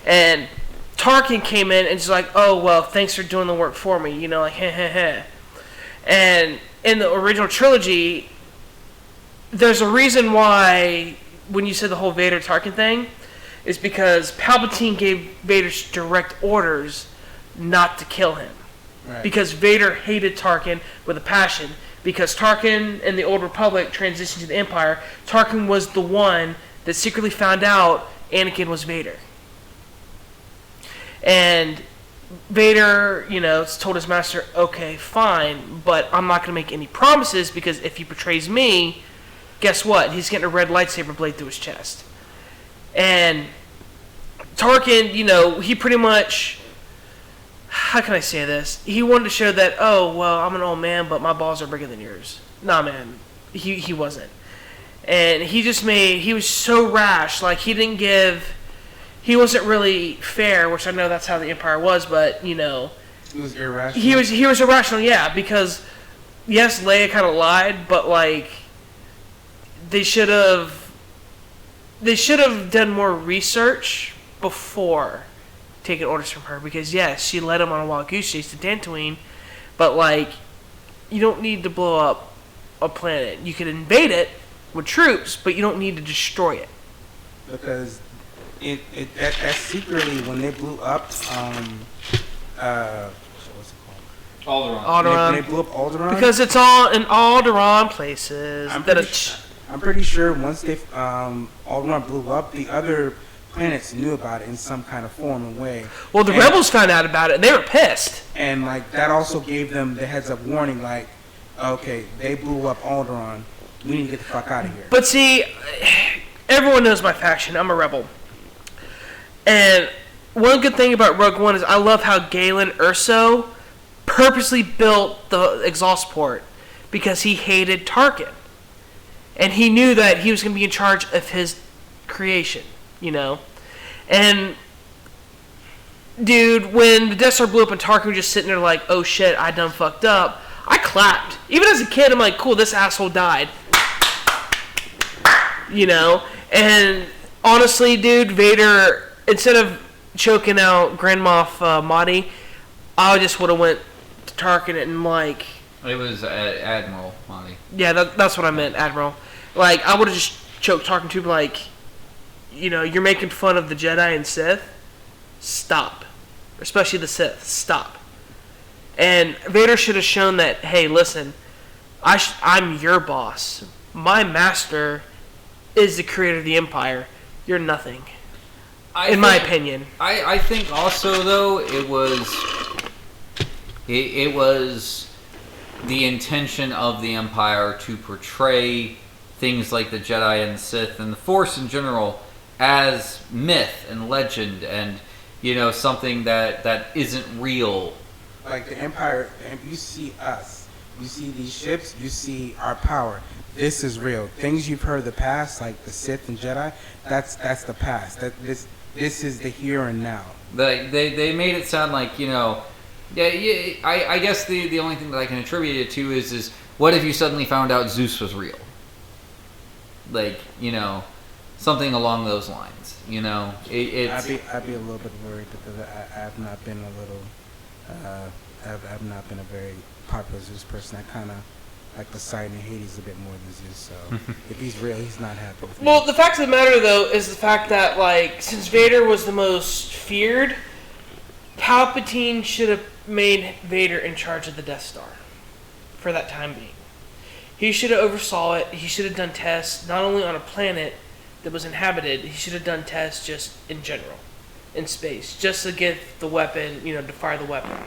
Speaker 2: And Tarkin came in and just like, oh, well, thanks for doing the work for me. You know, like, heh, heh, heh. And in the original trilogy, there's a reason why, when you said the whole Vader Tarkin thing, is because Palpatine gave Vader direct orders not to kill him.
Speaker 1: right.
Speaker 2: Because Vader hated Tarkin with a passion. Because Tarkin and the Old Republic transitioned to the Empire, Tarkin was the one that secretly found out Anakin was Vader. And Vader, you know, told his master, okay, fine, but I'm not going to make any promises because if he betrays me, guess what? He's getting a red lightsaber blade through his chest. And Tarkin, you know, he pretty much, how can I say this? He wanted to show that, oh, well, I'm an old man, but my balls are bigger than yours. Nah, man, he wasn't. And he was so rash, like he wasn't really fair, which I know that's how the Empire was, but, you know.
Speaker 1: He was irrational.
Speaker 2: He was irrational, yeah, because, yes, Leia kind of lied, but, like, they should have done more research before taking orders from her, because, yes, she led him on a wild goose chase to Dantooine, but, like, you don't need to blow up a planet. You can invade it with troops, but you don't need to destroy it.
Speaker 1: Because that secretly, when they blew up what's it called?
Speaker 3: Alderaan.
Speaker 1: When they blew up Alderaan,
Speaker 2: Because it's all in Alderaan places.
Speaker 1: I'm pretty sure once they Alderaan blew up, the other planets knew about it in some kind of form and way.
Speaker 2: Well, the rebels found out about it, and they were pissed.
Speaker 1: And like that also gave them the heads up warning, like, okay, they blew up Alderaan. We need to get the fuck out of here.
Speaker 2: But see, everyone knows my faction. I'm a rebel. And one good thing about Rogue One is I love how Galen Erso purposely built the exhaust port because he hated Tarkin. And he knew that he was going to be in charge of his creation, you know? And, dude, when the Death Star blew up and Tarkin was just sitting there like, oh shit, I done fucked up, I clapped. Even as a kid, I'm like, cool, this asshole died. You know? And honestly, dude, Vader, instead of choking out Grand Moff Mahdi, I just would have went to Tarkin and like...
Speaker 3: It was Admiral Mahdi.
Speaker 2: Yeah, that's what I meant, Admiral. Like, I would have just choked Tarkin too, like, you know, you're making fun of the Jedi and Sith. Stop. Especially the Sith. Stop. And Vader should have shown that, hey, listen, I'm your boss. My master is the creator of the Empire. You're nothing. In my opinion.
Speaker 3: I think also, though, it was the intention of the Empire to portray things like the Jedi and the Sith and the Force in general as myth and legend and, you know, something that isn't real.
Speaker 1: Like the Empire, you see us, you see these ships, you see our power. This is real. Things you've heard in the past, like the Sith and Jedi, that's the past. This is the here and now.
Speaker 3: They made it sound like, you know, yeah. I guess the only thing that I can attribute it to is what if you suddenly found out Zeus was real? Like, you know, something along those lines. You know, I'd
Speaker 1: be a little bit worried because I have not been a little, I've not been a very popular Zeus person. I kind of like Poseidon and Hades a bit more than Zeus. So if he's real, he's not happy with
Speaker 2: Well,
Speaker 1: me.
Speaker 2: the fact of the matter, though, is the fact that, like, since Vader was the most feared, Palpatine should have made Vader in charge of the Death Star for that time being. He should have oversaw it. He should have done tests, not only on a planet that was inhabited, he should have done tests just in general, in space, just to get the weapon, to fire the weapon.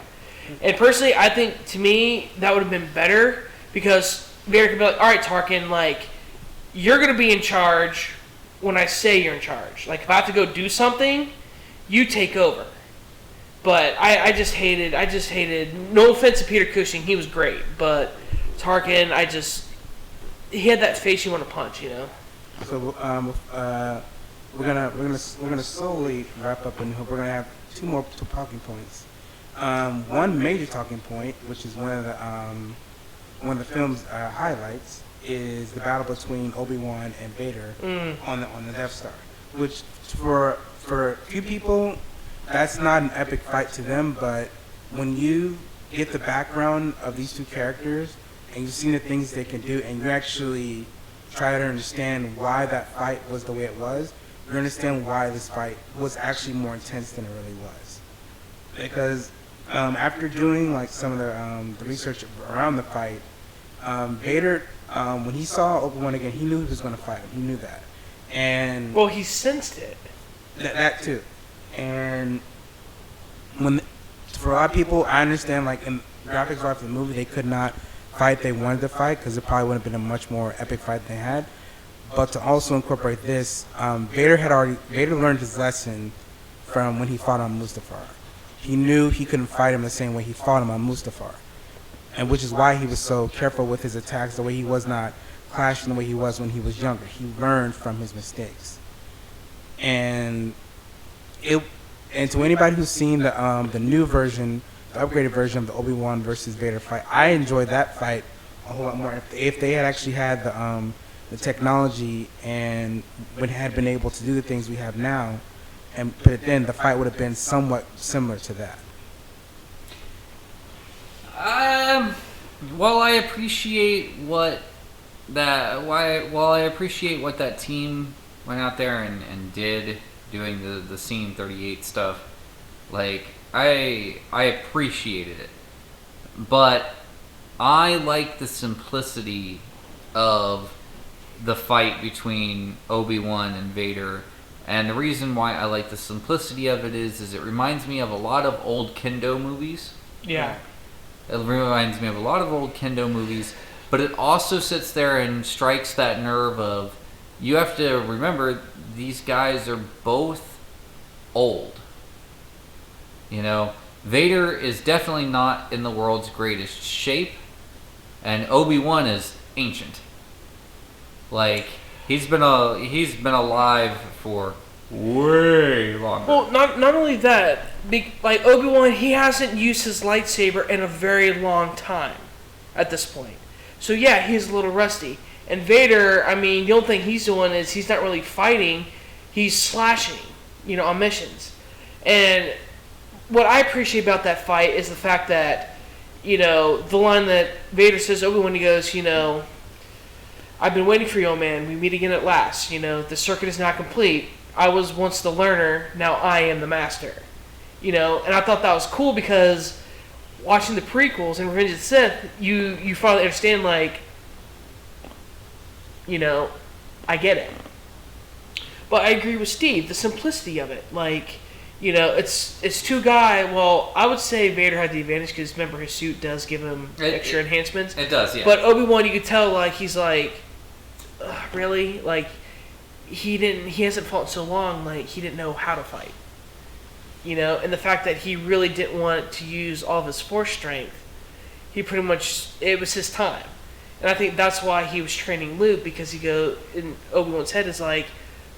Speaker 2: And personally, I think, to me, that would have been better, because Vader could be like, all right, Tarkin, like, you're going to be in charge when I say you're in charge. Like, if I have to go do something, you take over. But I just hated, no offense to Peter Cushing, he was great, but Tarkin, he had that face you want to punch,
Speaker 1: So we're gonna slowly wrap up, and we're gonna have two more talking points. One major talking point, which is one of the film's highlights, is the battle between Obi-Wan and Vader on the Death Star. Which for a few people, that's not an epic fight to them, but when you get the background of these two characters and you've seen the things they can do, and you actually try to understand why that fight was the way it was, you understand why this fight was actually more intense than it really was. Because after doing like some of the research around the fight, Vader, when he saw Obi-Wan again, he knew he was going to fight him. He knew that, and
Speaker 2: Well, he sensed it.
Speaker 1: that too. And for a lot of people, I understand, like, in graphics art for the movie, they could not fight they wanted to fight, because it probably would have been a much more epic fight than they had. But to also incorporate this, Vader learned his lesson from when he fought on Mustafar. He knew he couldn't fight him the same way he fought him on Mustafar, and which is why he was so careful with his attacks, the way he was not clashing the way he was when he was younger. He learned from his mistakes, and to anybody who's seen the new version, the upgraded version of the Obi-Wan versus Vader fight, I enjoyed that fight a whole lot more. If they had actually had the technology and had been able to do the things we have now and put it in, the fight would have been somewhat similar to that.
Speaker 3: While I appreciate what that team went out there and did, doing the Scene 38 stuff, like, I appreciated it, but I like the simplicity of the fight between Obi-Wan and Vader, and the reason why I like the simplicity of it is it reminds me of a lot of old kendo movies.
Speaker 2: Yeah.
Speaker 3: It reminds me of a lot of old kendo movies, but it also sits there and strikes that nerve of, you have to remember, these guys are both old. Vader is definitely not in the world's greatest shape, and Obi-Wan is ancient. Like, he's been alive for way longer.
Speaker 2: Well, not only that, like Obi-Wan, he hasn't used his lightsaber in a very long time at this point. So yeah, he's a little rusty. And Vader, I mean, the only thing he's doing is he's not really fighting, he's slashing, on missions. And what I appreciate about that fight is the fact that, the line that Vader says to Obi-Wan, he goes, I've been waiting for you, old man. We meet again at last. The circuit is not complete. I was once the learner, now I am the master. And I thought that was cool because watching the prequels and Revenge of the Sith, you finally understand, like, I get it. But I agree with Steve, the simplicity of it. Like, it's two guys. Well, I would say Vader had the advantage because, remember, his suit does give him extra enhancements.
Speaker 3: It does, yeah.
Speaker 2: But Obi-Wan, you could tell, like, he's like, really? Like, he hasn't fought in so long, like, he didn't know how to fight. And the fact that he really didn't want to use all of his force strength, he pretty much, it was his time. And I think that's why he was training Luke, because in Obi-Wan's head is like,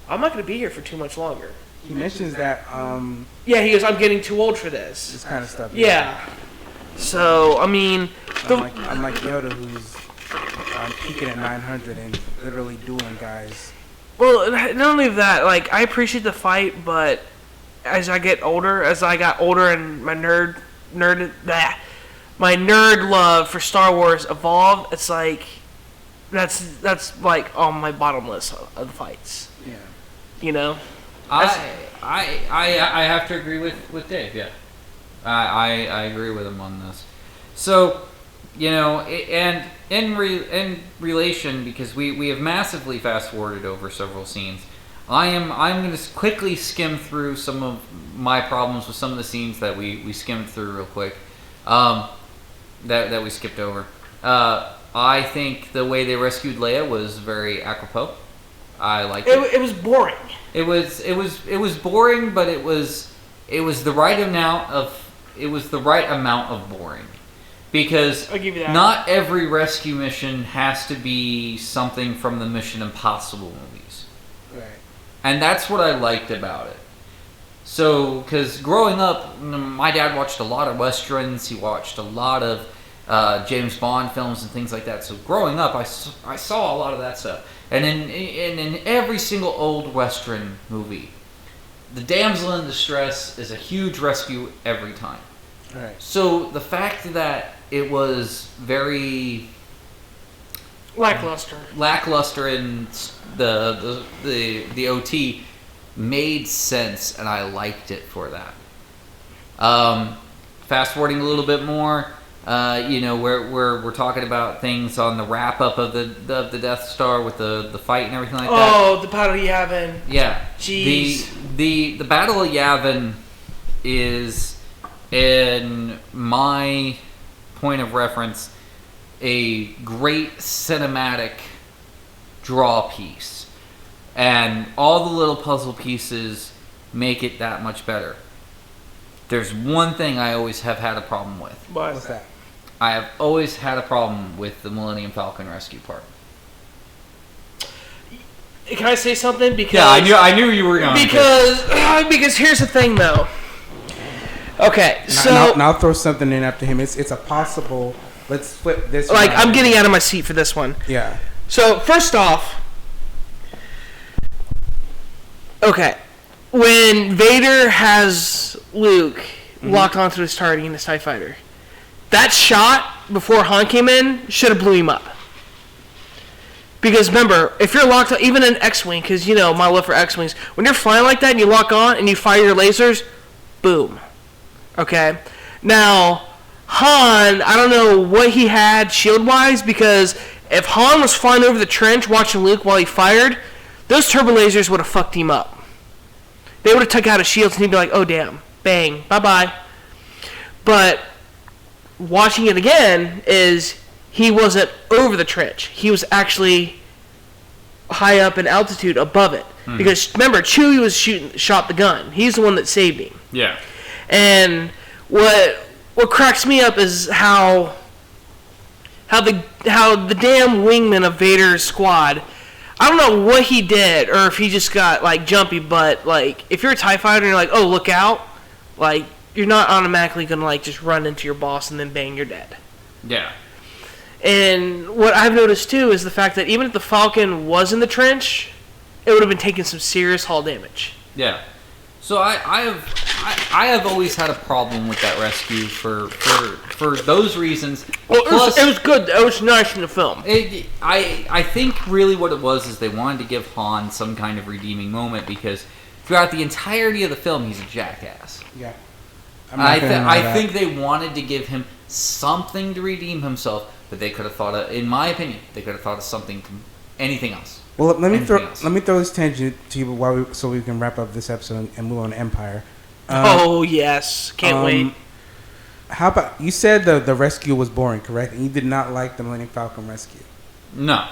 Speaker 2: I'm not going to be here for too much longer.
Speaker 1: He mentions that.
Speaker 2: Yeah, he goes, I'm getting too old for this.
Speaker 1: This kind of stuff.
Speaker 2: Yeah. So, I mean...
Speaker 1: Unlike Yoda, who's peaking at 900 and literally dueling guys.
Speaker 2: Well, not only that, like, I appreciate the fight, but as I got older and my my nerd love for Star Wars evolved, it's like that's like on my bottom list of the fights.
Speaker 1: Yeah.
Speaker 2: You know.
Speaker 3: I have to agree with Dave. Yeah, I agree with him on this. So, and in relation, because we have massively fast forwarded over several scenes. I'm going to quickly skim through some of my problems with some of the scenes that we skimmed through real quick. That we skipped over. I think the way they rescued Leia was very apropos. I liked it.
Speaker 2: It was boring.
Speaker 3: It was boring, but it was the right amount of boring. Because
Speaker 2: I'll give you that.
Speaker 3: not every rescue mission has to be something from the Mission Impossible movies.
Speaker 1: Right.
Speaker 3: And that's what I liked about it. So, because growing up, my dad watched a lot of Westerns. He watched a lot of James Bond films and things like that. So growing up, I saw a lot of that stuff. And in every single old Western movie, the damsel in distress is a huge rescue every time.
Speaker 1: Right.
Speaker 3: So the fact that it was very lackluster in the OT made sense, and I liked it for that. Fast forwarding a little bit more, we're talking about things on the wrap up of the Death Star with the fight and everything like that.
Speaker 2: Oh, the Battle of Yavin.
Speaker 3: Yeah.
Speaker 2: Jeez.
Speaker 3: The Battle of Yavin is, in my point of reference, a great cinematic draw piece. And all the little puzzle pieces make it that much better. There's one thing I always have had a problem with.
Speaker 1: What's that?
Speaker 3: I have always had a problem with the Millennium Falcon rescue part.
Speaker 2: Can I say something? Because
Speaker 3: yeah, I knew you were going
Speaker 2: because here's the thing, though. Okay, so
Speaker 1: now I'll throw something in after him. It's a possible. Let's flip this.
Speaker 2: Like, I'm getting out of my seat for this one.
Speaker 1: Yeah.
Speaker 2: So first off, okay, when Vader has Luke locked onto his target in his TIE fighter, that shot before Han came in should have blew him up. Because remember, if you're locked on, even in X-Wing, because my love for X-Wings, when you're flying like that and you lock on and you fire your lasers, boom. Okay? Now, Han, I don't know what he had shield-wise, because if Han was flying over the trench watching Luke while he fired, those turbo lasers would have fucked him up. They would have took out his shields and he'd be like, oh damn, bang, bye-bye. But watching it again is he wasn't over the trench. He was actually high up in altitude above it. Mm-hmm. Because remember, Chewie shot the gun. He's the one that saved him.
Speaker 3: Yeah.
Speaker 2: And what cracks me up is how the damn wingman of Vader's squad, I don't know what he did or if he just got like jumpy, but like if you're a TIE fighter and you're like, oh, look out, like you're not automatically gonna like just run into your boss and then bang, you're dead.
Speaker 3: Yeah.
Speaker 2: And what I've noticed too is the fact that even if the Falcon was in the trench, it would have been taking some serious hull damage.
Speaker 3: Yeah. So I have always had a problem with that rescue for those reasons.
Speaker 2: Well, it was good. It was nice in the film.
Speaker 3: I think really what it was is they wanted to give Han some kind of redeeming moment, because throughout the entirety of the film he's a jackass.
Speaker 1: Yeah.
Speaker 3: I think they wanted to give him something to redeem himself, but they could have thought of, in my opinion, of something, anything else.
Speaker 1: Well, let me throw this tangent to you so we can wrap up this episode and move on to Empire.
Speaker 2: Oh yes, can't wait.
Speaker 1: How about you said the rescue was boring, correct? And you did not like the Millennium Falcon rescue.
Speaker 3: No.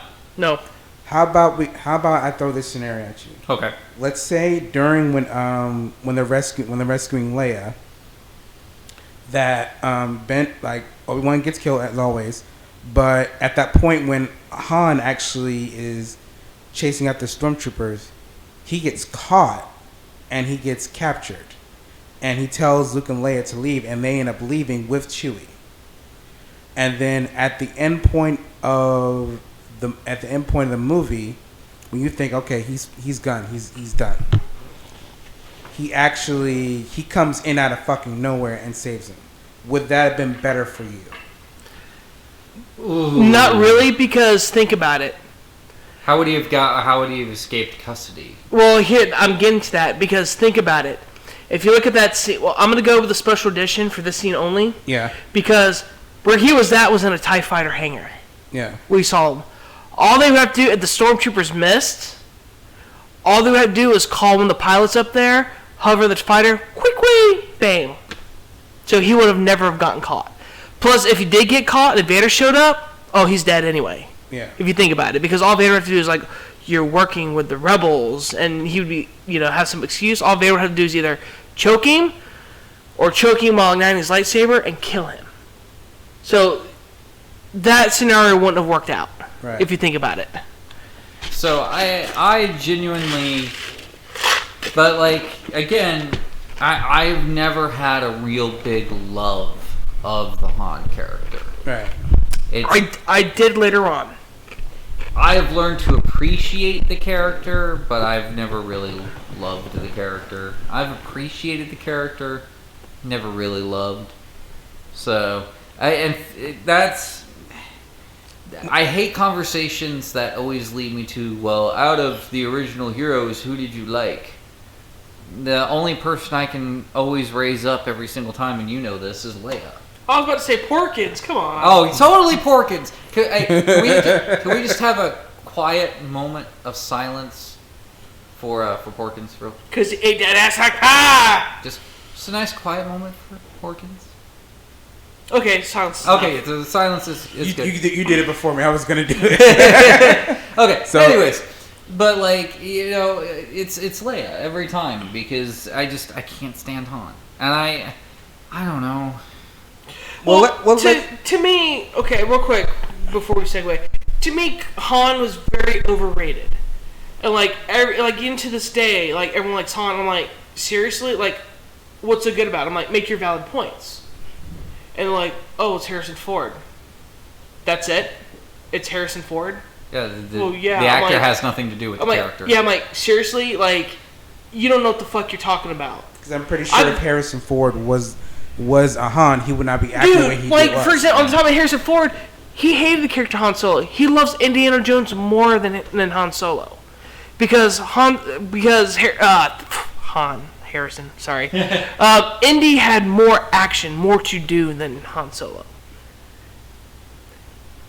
Speaker 1: How about I throw this scenario at you?
Speaker 3: Okay.
Speaker 1: Let's say during when they're rescuing Leia, that Obi-Wan gets killed as always, but at that point when Han actually is chasing after stormtroopers, he gets caught and he gets captured, and he tells Luke and Leia to leave, and they end up leaving with Chewie. And then at the end point of the movie, when you think, okay, he's gone, he's done, he comes in out of fucking nowhere and saves him. would that have been better for you?
Speaker 3: Ooh.
Speaker 2: Not really, because think about it.
Speaker 3: How would he have escaped custody?
Speaker 2: Well, here I'm getting to that because think about it. If you look at that scene, well, I'm gonna go with the special edition for this scene only.
Speaker 1: Yeah.
Speaker 2: Because where he was at was in a TIE fighter hangar.
Speaker 1: Yeah.
Speaker 2: We saw him. All they would have to do, if the stormtroopers missed, all they would have to do is call one of the pilots up there, hover the fighter, quick, bang. So he would have never have gotten caught. Plus, if he did get caught and Vader showed up, oh, he's dead anyway.
Speaker 1: Yeah.
Speaker 2: If you think about it, because all Vader would have to do is like, you're working with the rebels, and he would be, have some excuse. All Vader would have to do is either choke him, or choke him while igniting his lightsaber and kill him. So that scenario wouldn't have worked out,
Speaker 1: Right.
Speaker 2: if you think about it.
Speaker 3: So I genuinely, but like again, I've never had a real big love of the Han character.
Speaker 1: Right.
Speaker 2: I did later on.
Speaker 3: I've learned to appreciate the character, but I've never really loved the character. I've appreciated the character, never really loved. So, I hate conversations that always lead me to, well, out of the original heroes, who did you like? The only person I can always raise up every single time, and you know this, is Leia.
Speaker 2: I was about to say Porkins. Come on.
Speaker 3: Oh, totally Porkins. Can we just have a quiet moment of silence for Porkins, real?
Speaker 2: Because he ate that ass like ah.
Speaker 3: Just a nice quiet moment for Porkins.
Speaker 2: Okay, silence.
Speaker 3: Okay, so the silence is good.
Speaker 1: You did it before me. I was gonna do it.
Speaker 3: Okay.
Speaker 1: So-
Speaker 3: anyways, but like it's Leia every time because I can't stand Han, and I don't know.
Speaker 2: Well, to me, okay, real quick before we segue, to me, Han was very overrated, and like even to this day, like everyone likes Han. I'm like, seriously, like, what's so good about it? I'm like, make your valid points, and like, oh, it's Harrison Ford. That's it. It's Harrison Ford.
Speaker 3: Yeah, the
Speaker 2: I'm
Speaker 3: actor
Speaker 2: like,
Speaker 3: has nothing to do with the character.
Speaker 2: Yeah, I'm like, seriously, like, you don't know what the fuck you're talking about.
Speaker 1: Because I'm pretty sure if Harrison Ford was a Han, he would not be acting the way he
Speaker 2: like,
Speaker 1: did.
Speaker 2: for example, on the top of Harrison Ford, he hated the character Han Solo. He loves Indiana Jones more than Han Solo, because Harrison, sorry, Indy had more action, more to do than Han Solo.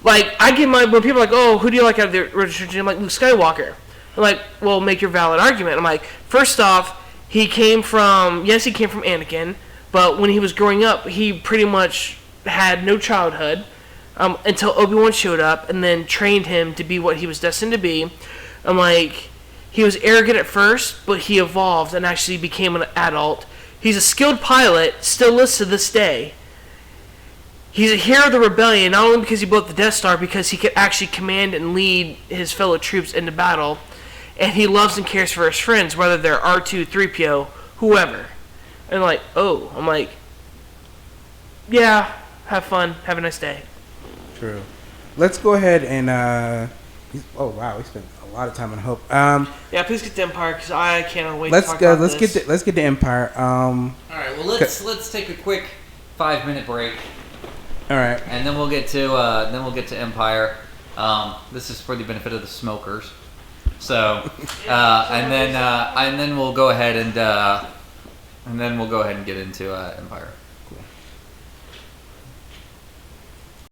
Speaker 2: Like, I get when people are like, oh, who do you like out of the original trilogy? I'm like, Luke Skywalker. I'm like, well, make your valid argument. I'm like, first off, he came from Anakin, but when he was growing up, he pretty much had no childhood until Obi-Wan showed up and then trained him to be what he was destined to be. I'm like, he was arrogant at first, but he evolved and actually became an adult. He's a skilled pilot, still lives to this day. He's a hero of the rebellion, not only because he built the Death Star, because he could actually command and lead his fellow troops into battle. And he loves and cares for his friends, whether they're R2, 3PO, whoever. And I'm like, yeah, have fun, have a nice day.
Speaker 1: True. Let's go ahead and oh wow, we spent a lot of time on Hope.
Speaker 2: Yeah, please get to Empire because I cannot wait to talk about this.
Speaker 1: Let's get to Empire.
Speaker 3: All right, well let's take a quick 5-minute break.
Speaker 1: All right,
Speaker 3: and then we'll get to Empire. This is for the benefit of the smokers. So, and then we'll go ahead and get into Empire.